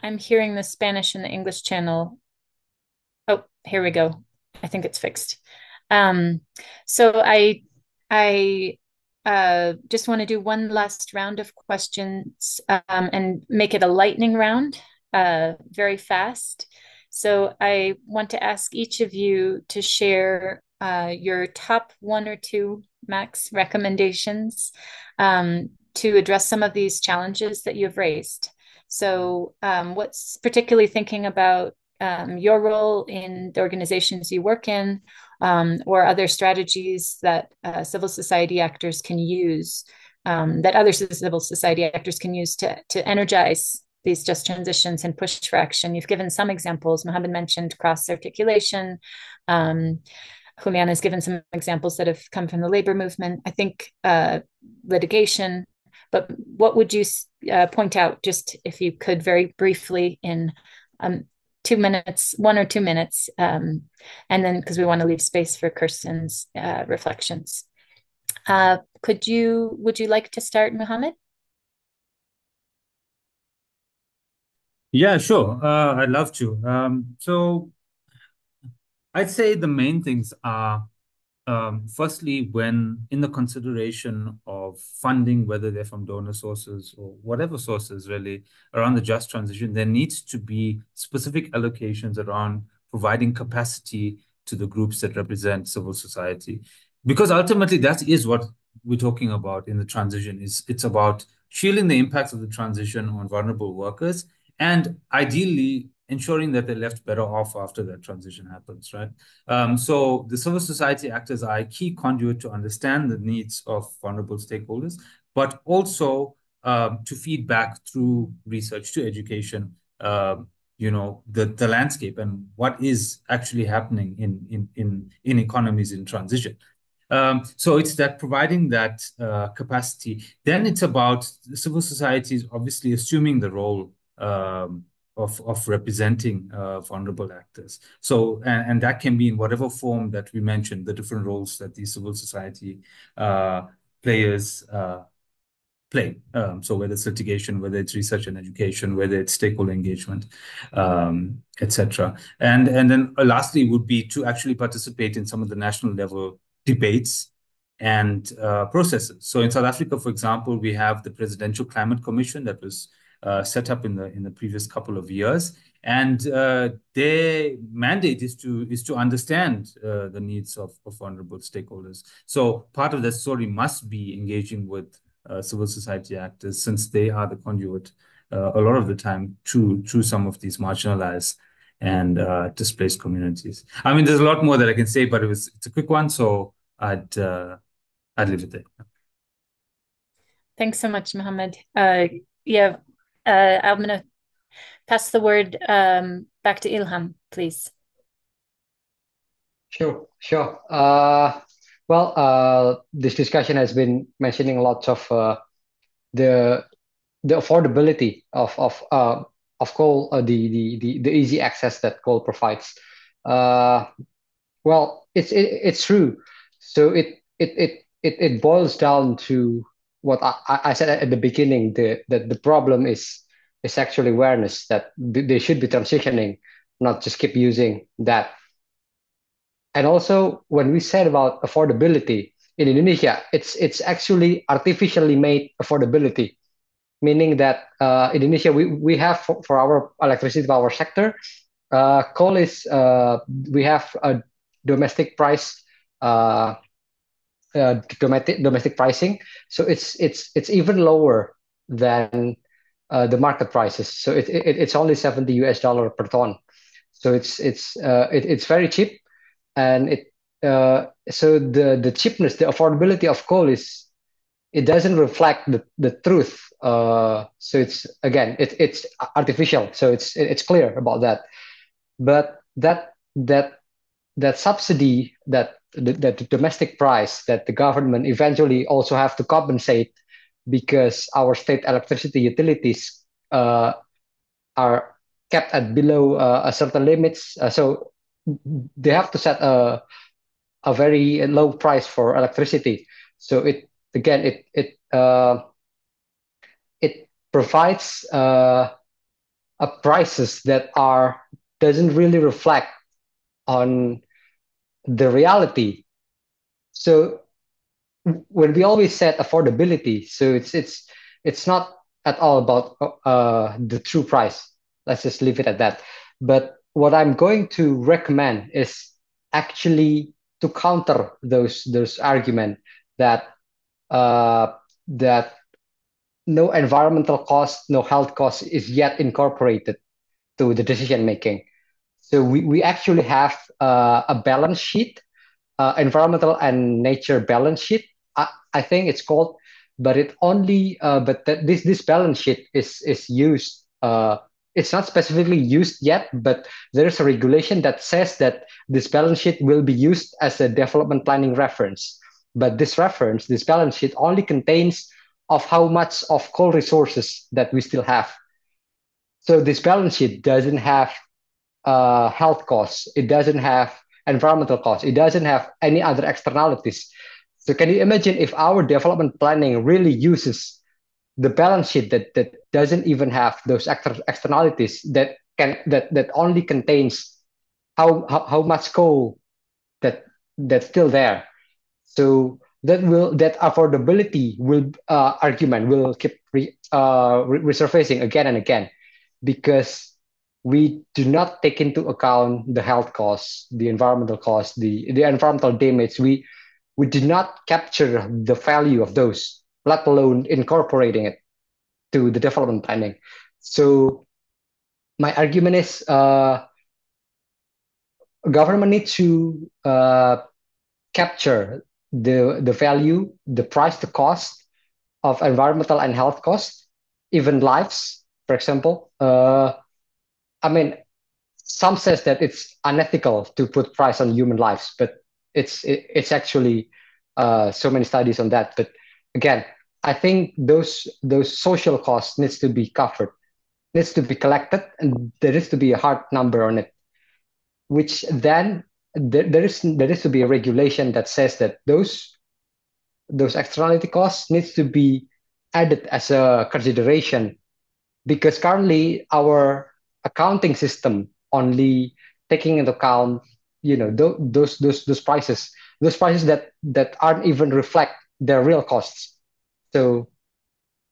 I'm hearing the Spanish and the English channel. Oh, here we go. I think it's fixed. So I just want to do one last round of questions and make it a lightning round, very fast. So I want to ask each of you to share your top one or two max recommendations to address some of these challenges that you've raised. So what's particularly thinking about your role in the organizations you work in, or other strategies that civil society actors can use, that other civil society actors can use to energize these just transitions and push for action. You've given some examples. Mohammed mentioned cross-articulation. Juliana has given some examples that have come from the labor movement. I think litigation. But what would you point out, just if you could very briefly in 2 minutes, 1 or 2 minutes, and then because we want to leave space for Kerstin's reflections. Would you like to start, Mohammed? Yeah, sure. I'd love to. So I'd say the main things are, firstly, when in the consideration of funding, whether they're from donor sources or whatever sources really around the just transition, there needs to be specific allocations around providing capacity to the groups that represent civil society. Because ultimately that is what we're talking about in the transition. It's about shielding the impacts of the transition on vulnerable workers and ideally ensuring that they're left better off after that transition happens, right? So the civil society actors are a key conduit to understand the needs of vulnerable stakeholders, but also to feed back through research to education, the landscape and what is actually happening in economies in transition. So it's that providing that capacity. Then it's about civil societies obviously assuming the role of representing vulnerable actors. So, and that can be in whatever form that we mentioned, the different roles that these civil society players play. So whether it's litigation, whether it's research and education, whether it's stakeholder engagement, etc. And then lastly would be to actually participate in some of the national level debates and processes. So in South Africa, for example, we have the Presidential Climate Commission that was set up in the previous couple of years, and their mandate is to understand the needs of vulnerable stakeholders. So part of that story must be engaging with civil society actors, since they are the conduit a lot of the time to some of these marginalized and displaced communities. I mean, there's a lot more that I can say, but it's a quick one, so I'd leave it there. Thanks so much, Mohammed. I'm going to pass the word back to Ilham, please. Sure. This discussion has been mentioning lots of the affordability of coal, the easy access that coal provides. It's true. So it boils down to what I said at the beginning. That the problem is actually awareness that they should be transitioning, not just keep using that. And also, when we said about affordability in Indonesia, it's actually artificially made affordability, meaning that Indonesia, we have for our electricity power sector, coal is we have a domestic price, domestic pricing, so it's even lower than the market prices. So it's only $70 per ton, so it's very cheap, and so the cheapness, the affordability of coal is, it doesn't reflect the truth. So it's, again, it's artificial. So it's clear about that. But that subsidy, that domestic price that the government eventually also have to compensate, because our state electricity utilities are kept at below a certain limits. So they have to set a very low price for electricity. So it, again, it provides prices that are, doesn't really reflect on the reality. So when we always set affordability, so it's not at all about the true price. Let's just leave it at that. But what I'm going to recommend is actually to counter those arguments that uh, that no environmental cost, no health cost is yet incorporated to the decision making. So we actually have a balance sheet, environmental and nature balance sheet. I think it's called, but it only but that this balance sheet is used. It's not specifically used yet, but there is a regulation that says that this balance sheet will be used as a development planning reference. But this reference, this balance sheet, only contains of how much of coal resources that we still have. So this balance sheet doesn't have health costs. It doesn't have environmental costs. It doesn't have any other externalities. So can you imagine if our development planning really uses the balance sheet that doesn't even have those externalities, that only contains how much coal that's still there. So that affordability will argument will keep resurfacing again and again, because we do not take into account the health costs, the environmental costs, the environmental damage. We do not capture the value of those, let alone incorporating it to the development planning. So my argument is government needs to capture the value, the price, the cost of environmental and health costs, even lives, for example. I mean, some says that it's unethical to put price on human lives, but it's actually so many studies on that. But again, I think those social costs needs to be covered, needs to be collected, and there is to be a hard number on it, which then there is to be a regulation that says that those externality costs needs to be added as a consideration, because currently our accounting system only taking into account, those prices, that aren't even reflect their real costs. So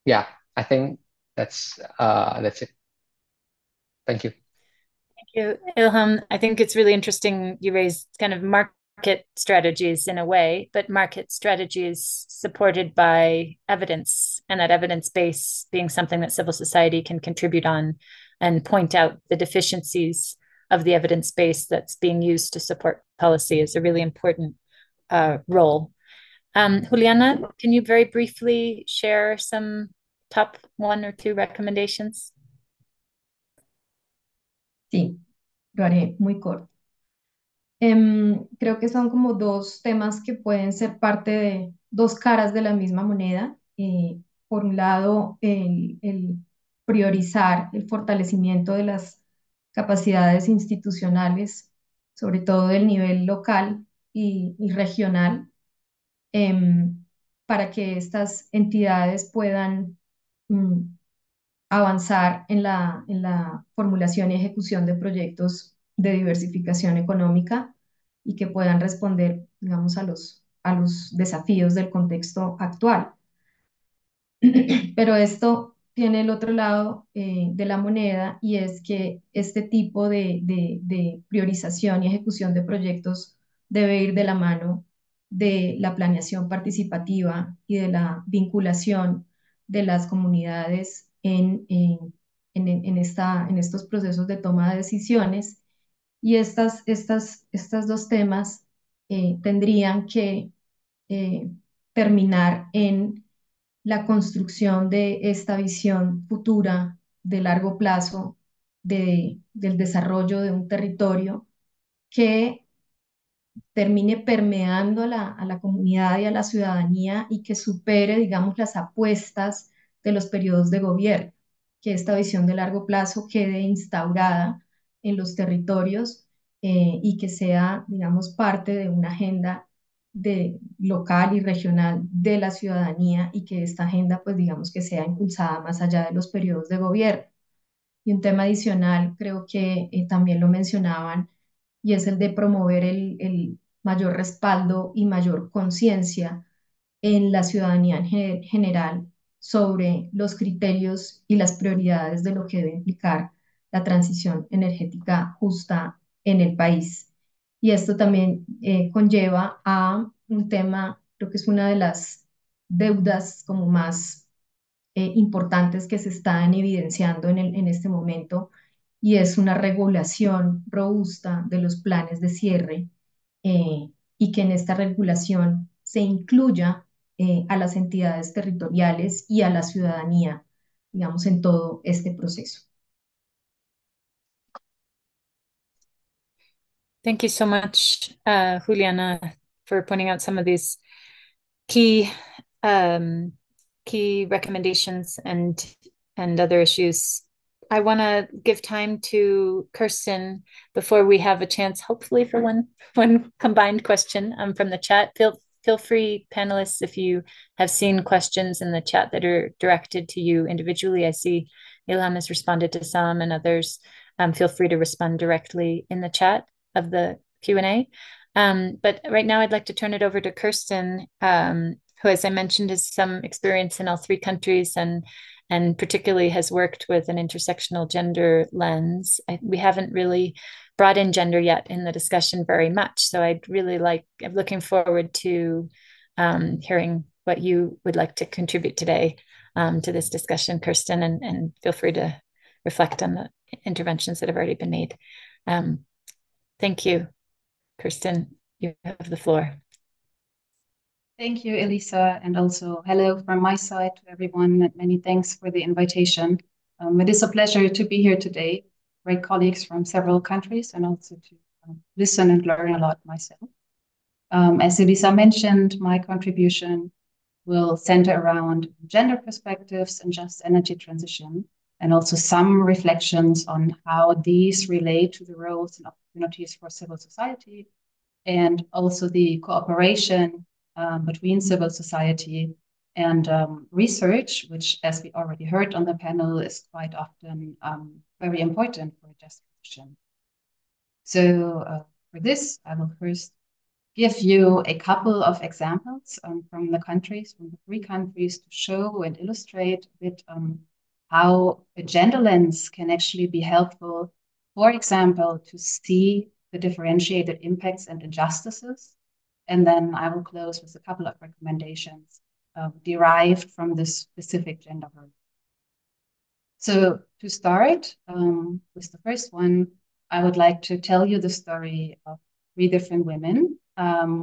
yeah, I think that's it. Thank you. Thank you, Ilham. I think it's really interesting you raised kind of market strategies in a way, but market strategies supported by evidence, and that evidence base being something that civil society can contribute on and point out the deficiencies of the evidence base that's being used to support policy is a really important role. Juliana, can you very briefly share some top 1 or 2 recommendations? Sí, lo haré muy corto. Creo que son como dos temas que pueden ser parte de dos caras de la misma moneda. Por un lado, el priorizar el fortalecimiento de las capacidades institucionales, sobre todo del nivel local y regional, para que estas entidades puedan mm, avanzar en la formulación y ejecución de proyectos de diversificación económica y que puedan responder, digamos, a los desafíos del contexto actual. Pero esto tiene el otro lado de la moneda, y es que este tipo de priorización y ejecución de proyectos debe ir de la mano de la planeación participativa y de la vinculación de las comunidades en estos procesos de toma de decisiones. Y estos dos temas tendrían que terminar en la construcción de esta visión futura de largo plazo del desarrollo de un territorio que termine permeando a la comunidad y a la ciudadanía y que supere, digamos, las apuestas de los periodos de gobierno, que esta visión de largo plazo quede instaurada en los territorios y que sea, digamos, parte de una agenda local y regional de la ciudadanía y que esta agenda, pues, digamos, que sea impulsada más allá de los periodos de gobierno. Y un tema adicional, creo que también lo mencionaban, y es el de promover el mayor respaldo y mayor conciencia en la ciudadanía en general sobre los criterios y las prioridades de lo que debe implicar la transición energética justa en el país. Y esto también conlleva a un tema, creo que es una de las deudas como más importantes que se están evidenciando en este momento, y es una regulación robusta de los planes de cierre y que en esta regulación se incluya a las entidades territoriales y a la ciudadanía, digamos, en todo este proceso. Thank you so much, Juliana, for pointing out some of these key key recommendations and other issues. I want to give time to Kerstin before we have a chance, hopefully, for one combined question from the chat. Feel free, panelists, if you have seen questions in the chat that are directed to you individually. I see Ilham has responded to some, and others. Feel free to respond directly in the chat of the Q&A. But right now, I'd like to turn it over to Kerstin, who, as I mentioned, has some experience in all three countries and particularly has worked with an intersectional gender lens. We haven't really brought in gender yet in the discussion very much. So I'm looking forward to hearing what you would like to contribute today to this discussion, Kerstin, and feel free to reflect on the interventions that have already been made. Thank you, Kerstin. You have the floor. Thank you, Elisa, and also hello from my side to everyone, and many thanks for the invitation. It is a pleasure to be here today, great colleagues from several countries, and also to listen and learn a lot myself. As Elisa mentioned, my contribution will center around gender perspectives and just energy transition, and also some reflections on how these relate to the roles and opportunities for civil society, and also the cooperation between civil society and research, which, as we already heard on the panel, is quite often very important for just transition. So for this, I will first give you a couple of examples from the three countries, to show and illustrate a bit how a gender lens can actually be helpful, for example, to see the differentiated impacts and injustices. And then I will close with a couple of recommendations derived from this specific gender group. So to start with the first one, I would like to tell you the story of three different women,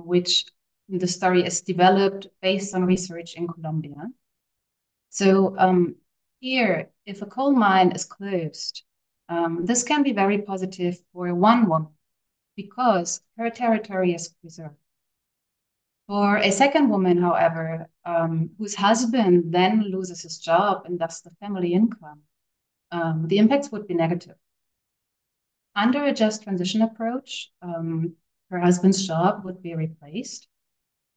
which the story is developed based on research in Colombia. So here, if a coal mine is closed, this can be very positive for one woman because her territory is preserved. For a second woman, however, whose husband then loses his job and thus the family income, the impacts would be negative. Under a just transition approach, her husband's job would be replaced,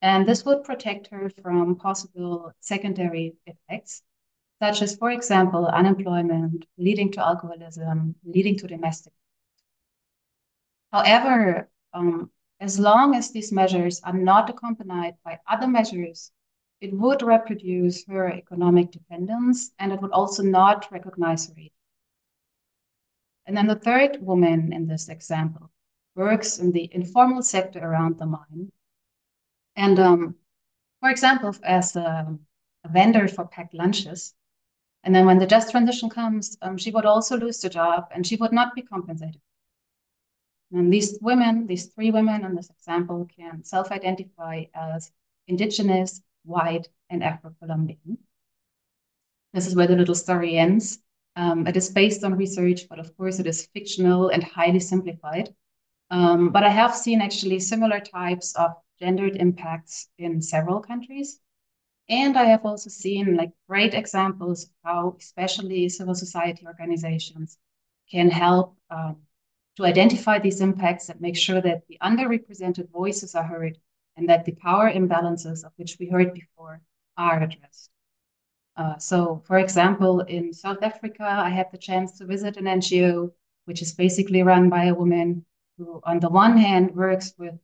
and this would protect her from possible secondary effects, such as, for example, unemployment, leading to alcoholism, leading to domestic. However, as long as these measures are not accompanied by other measures, it would reproduce her economic dependence, and it would also not recognize her age. And then the third woman in this example works in the informal sector around the mine. And for example, as a vendor for packed lunches. And then when the just transition comes, she would also lose the job and she would not be compensated. And these women, these three women in this example, can self-identify as indigenous, white, and Afro-Colombian. This is where the little story ends. It is based on research, but of course it is fictional and highly simplified. But I have seen actually similar types of gendered impacts in several countries. And I have also seen like great examples of how especially civil society organizations can help to identify these impacts and make sure that the underrepresented voices are heard and that the power imbalances of which we heard before are addressed. So, for example, in South Africa, I had the chance to visit an NGO, which is basically run by a woman who, on the one hand, works with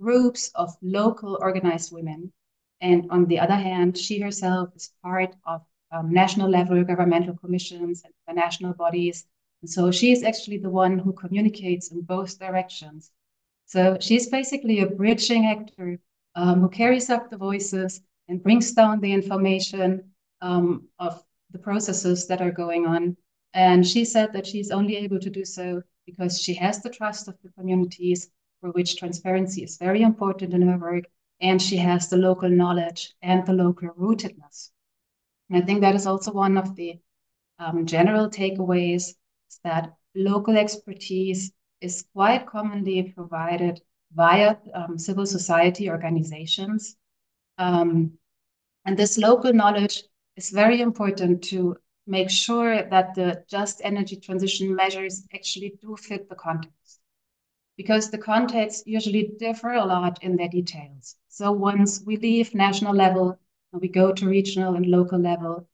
groups of local organized women. And on the other hand, she herself is part of national level governmental commissions and international bodies. And so she is actually the one who communicates in both directions. So she's basically a bridging actor who carries up the voices and brings down the information of the processes that are going on. And she said that she's only able to do so because she has the trust of the communities for which transparency is very important in her work, and she has the local knowledge and the local rootedness. And I think that is also one of the general takeaways, is that local expertise is quite commonly provided via civil society organizations. And this local knowledge is very important to make sure that the just energy transition measures actually do fit the context, because the contexts usually differ a lot in their details. So once we leave national level and we go to regional and local level,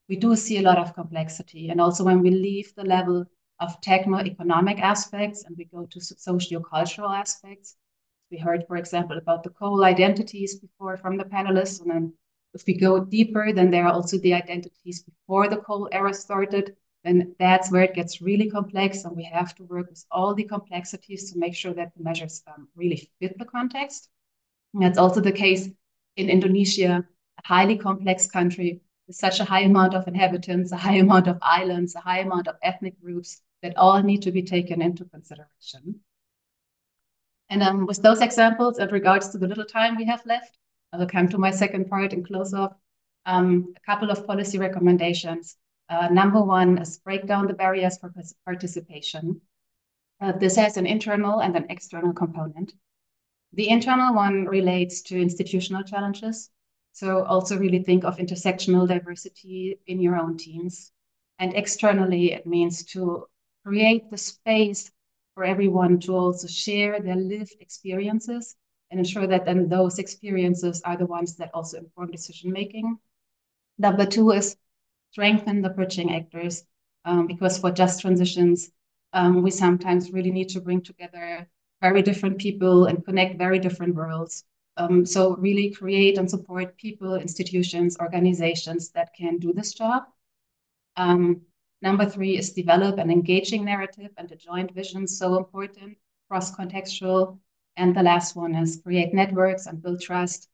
we do see a lot of complexity. And also when we leave the level of techno-economic aspects and we go to socio-cultural aspects, we heard, for example, about the coal identities before from the panelists, and then if we go deeper, then there are also the identities before the coal era started, and that's where it gets really complex, and we have to work with all the complexities to make sure that the measures really fit the context. And that's also the case in Indonesia, a highly complex country with such a high amount of inhabitants, a high amount of islands, a high amount of ethnic groups that all need to be taken into consideration. And with those examples, in regards to the little time we have left, I will come to my second part and close off. A couple of policy recommendations. Number one is break down the barriers for participation. This has an internal and an external component. The internal one relates to institutional challenges. So also really think of intersectional diversity in your own teams. And externally, it means to create the space for everyone to also share their lived experiences and ensure that then those experiences are the ones that also inform decision-making. Number two is strengthen the bridging actors, because for just transitions, we sometimes really need to bring together very different people and connect very different worlds. So really create and support people, institutions, organizations that can do this job. Number three is develop an engaging narrative and a joint vision, so important, cross-contextual. And the last one is create networks and build trust.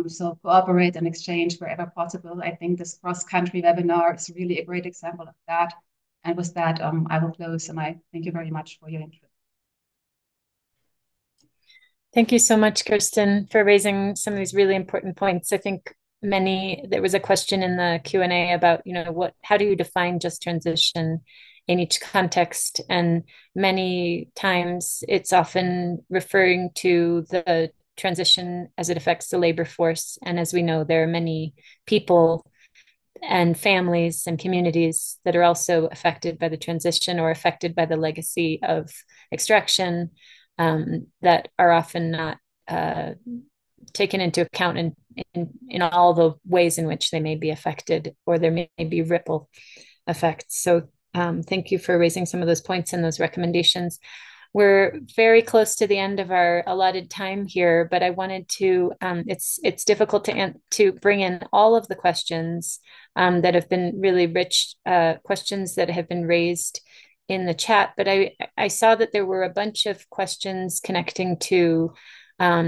So cooperate and exchange wherever possible. I think this cross-country webinar is really a great example of that. And with that, I will close, and I thank you very much for your interest. Thank you so much, Kerstin, for raising some of these really important points. I think there was a question in the Q&A about, how do you define just transition in each context? And many times it's often referring to the transition as it affects the labor force. And as we know, there are many people and families and communities that are also affected by the transition or affected by the legacy of extraction, that are often not taken into account in all the ways in which they may be affected, or there may be ripple effects. So thank you for raising some of those points and those recommendations. We're very close to the end of our allotted time here, but I wanted to, it's difficult to bring in all of the questions that have been really rich questions that have been raised in the chat, but I saw that there were a bunch of questions connecting to how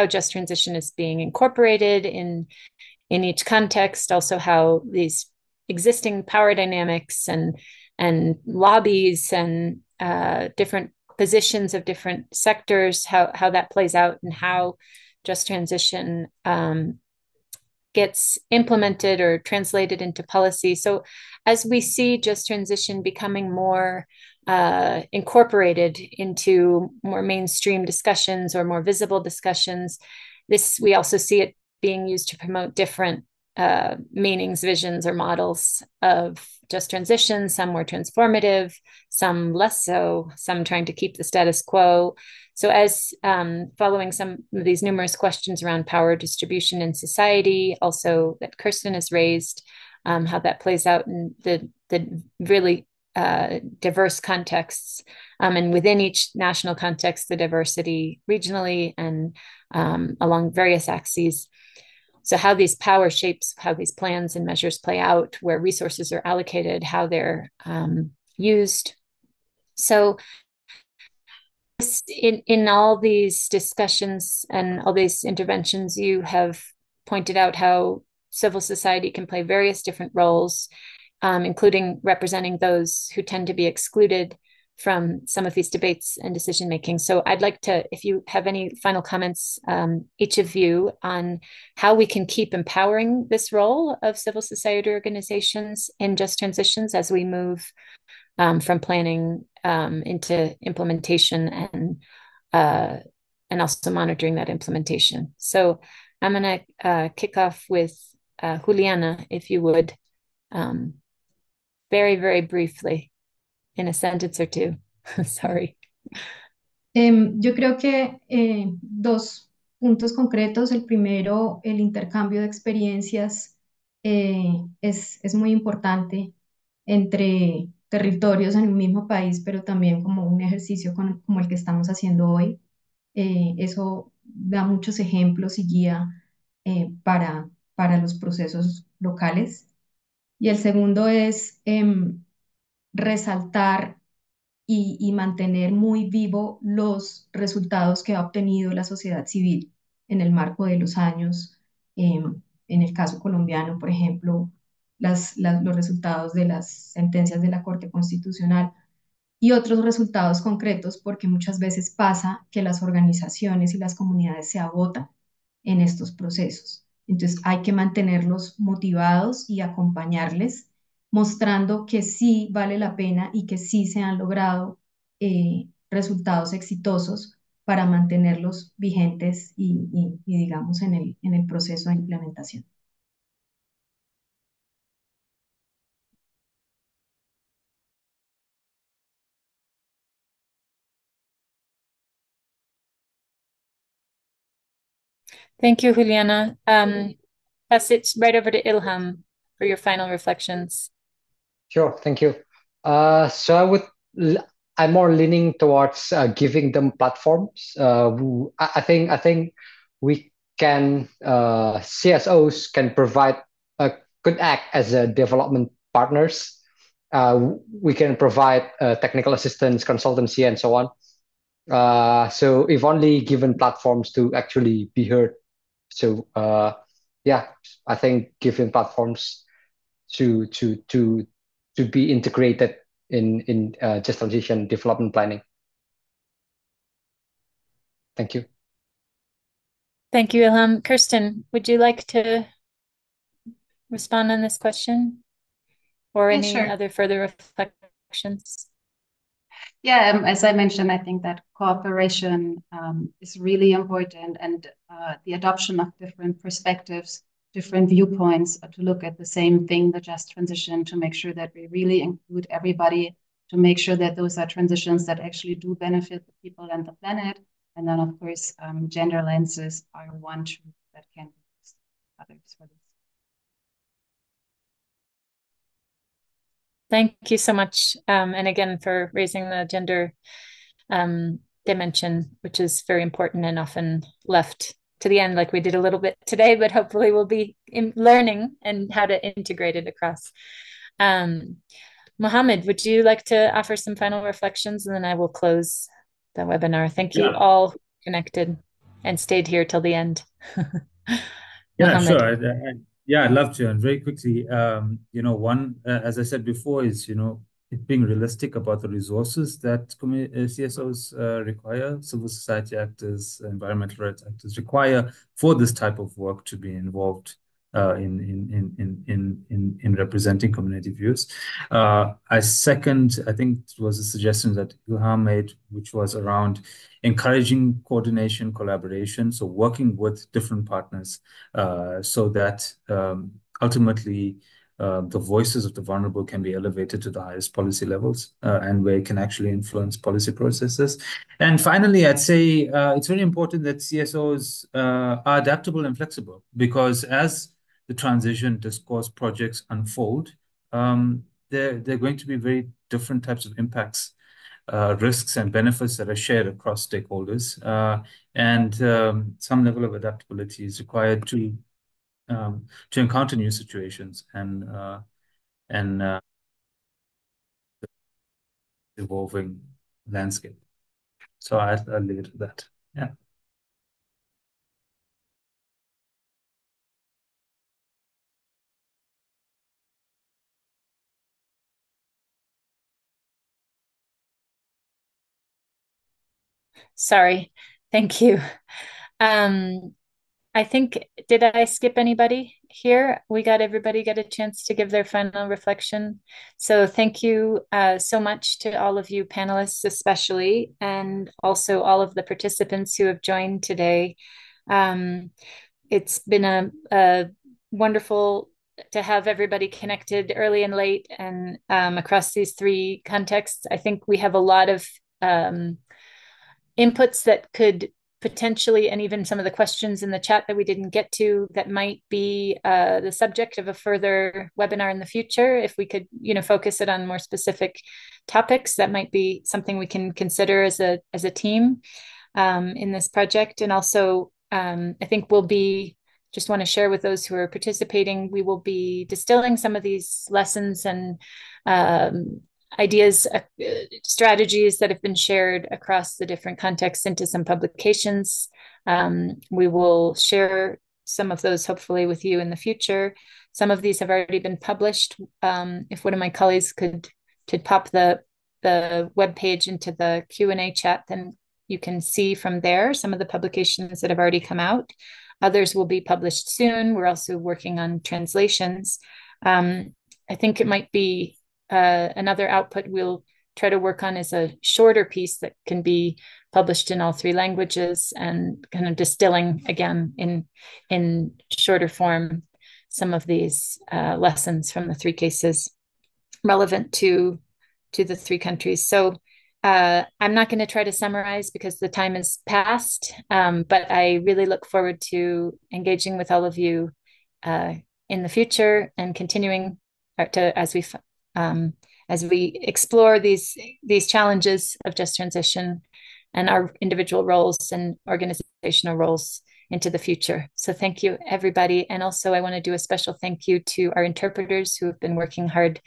just transition is being incorporated in each context, also how these existing power dynamics and lobbies and different positions of different sectors, how that plays out, and how just transition gets implemented or translated into policy. So as we see just transition becoming more incorporated into more mainstream discussions or more visible discussions, we also see it being used to promote different meanings, visions, or models of just transition, some more transformative, some less so, some trying to keep the status quo. So as following some of these numerous questions around power distribution in society, also that Kerstin has raised, how that plays out in the really diverse contexts, and within each national context, the diversity regionally and along various axes. So how these power shapes, how these plans and measures play out, where resources are allocated, how they're used. So in all these discussions and all these interventions, you have pointed out how civil society can play various different roles, including representing those who tend to be excluded from some of these debates and decision making. So I'd like to, if you have any final comments, each of you, on how we can keep empowering this role of civil society organizations in just transitions as we move from planning into implementation and also monitoring that implementation. So I'm going to kick off with Juliana, if you would, very, very briefly, in a sentence or two. Sorry. Yo creo que dos puntos concretos. El primero, el intercambio de experiencias es muy importante entre territorios en un mismo país, pero también como un ejercicio como el que estamos haciendo hoy. Eso da muchos ejemplos y guía para los procesos locales. Y el segundo es resaltar y mantener muy vivo los resultados que ha obtenido la sociedad civil en el marco de los años. En el caso colombiano, por ejemplo, los resultados de las sentencias de la Corte Constitucional y otros resultados concretos, porque muchas veces pasa que las organizaciones y las comunidades se agotan en estos procesos. Entonces hay que mantenerlos motivados y acompañarles, mostrando que sí vale la pena y que sí se han logrado resultados exitosos para mantenerlos vigentes y digamos, en el proceso de implementación. Thank you, Juliana. Pass it right over to Ilham for your final reflections. Sure, thank you. So I'm more leaning towards giving them platforms. I think we can CSOs can provide could act as a development partners. We can provide technical assistance, consultancy, and so on. So if only given platforms to actually be heard. So yeah, I think giving platforms to be integrated in just transition development planning. Thank you. Thank you, Ilham. Kerstin, would you like to respond on this question or any sure. other further reflections? Yeah, as I mentioned, I think that cooperation is really important, and the adoption of different perspectives, different viewpoints to look at the same thing, the just transition, to make sure that we really include everybody, to make sure that those are transitions that actually do benefit the people and the planet. And then, of course, gender lenses are one truth that can be used others for this. Thank you so much. And again, for raising the gender dimension, which is very important and often left to the end, like we did a little bit today, but hopefully we'll be learning and how to integrate it across. Mohammed, would you like to offer some final reflections, and then I will close the webinar. Thank you all who connected and stayed here till the end. Yeah, sure. Yeah, I'd love to. And very quickly, one, as I said before, is, being realistic about the resources that CSOs require, civil society actors, environmental rights actors require for this type of work to be involved in representing community views. I second, I think it was a suggestion that Ilham made, which was around encouraging coordination, collaboration, so working with different partners so that ultimately the voices of the vulnerable can be elevated to the highest policy levels and where it can actually influence policy processes. And finally, I'd say it's very important that CSOs are adaptable and flexible, because as the transition discourse projects unfold, they're going to be very different types of impacts, risks and benefits that are shared across stakeholders. And some level of adaptability is required to encounter new situations and evolving landscape. So I'll leave it at that. Yeah. Sorry. Thank you. I think, did I skip anybody here? We got everybody get a chance to give their final reflection. So thank you so much to all of you panelists, especially, and also all of the participants who have joined today. It's been a wonderful to have everybody connected early and late and across these three contexts. I think we have a lot of inputs that could potentially, and even some of the questions in the chat that we didn't get to, that might be the subject of a further webinar in the future. If we could, focus it on more specific topics, that might be something we can consider as a team in this project. And also, I think just want to share with those who are participating, we will be distilling some of these lessons and ideas, strategies that have been shared across the different contexts into some publications. We will share some of those hopefully with you in the future. Some of these have already been published. If one of my colleagues could pop the webpage into the Q&A chat, then you can see from there some of the publications that have already come out. Others will be published soon. We're also working on translations. I think it might be another output we'll try to work on is a shorter piece that can be published in all three languages, and kind of distilling again in shorter form some of these lessons from the three cases relevant to the three countries. So I'm not going to try to summarize because the time is past, but I really look forward to engaging with all of you in the future and continuing as we explore these challenges of just transition and our individual roles and organizational roles into the future. So thank you, everybody. And also I want to do a special thank you to our interpreters who have been working hard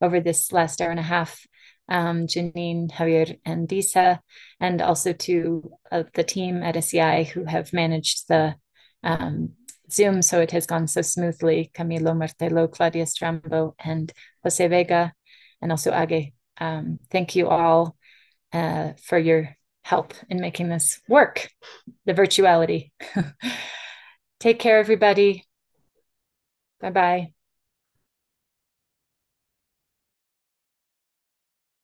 over this last hour and a half, Janine, Javier, and Disa, and also to the team at SEI who have managed the Zoom so it has gone so smoothly. Camilo Martelo, Claudia Strambo, and Jose Vega, and also Age. Thank you all for your help in making this work, the virtuality. Take care, everybody. Bye-bye.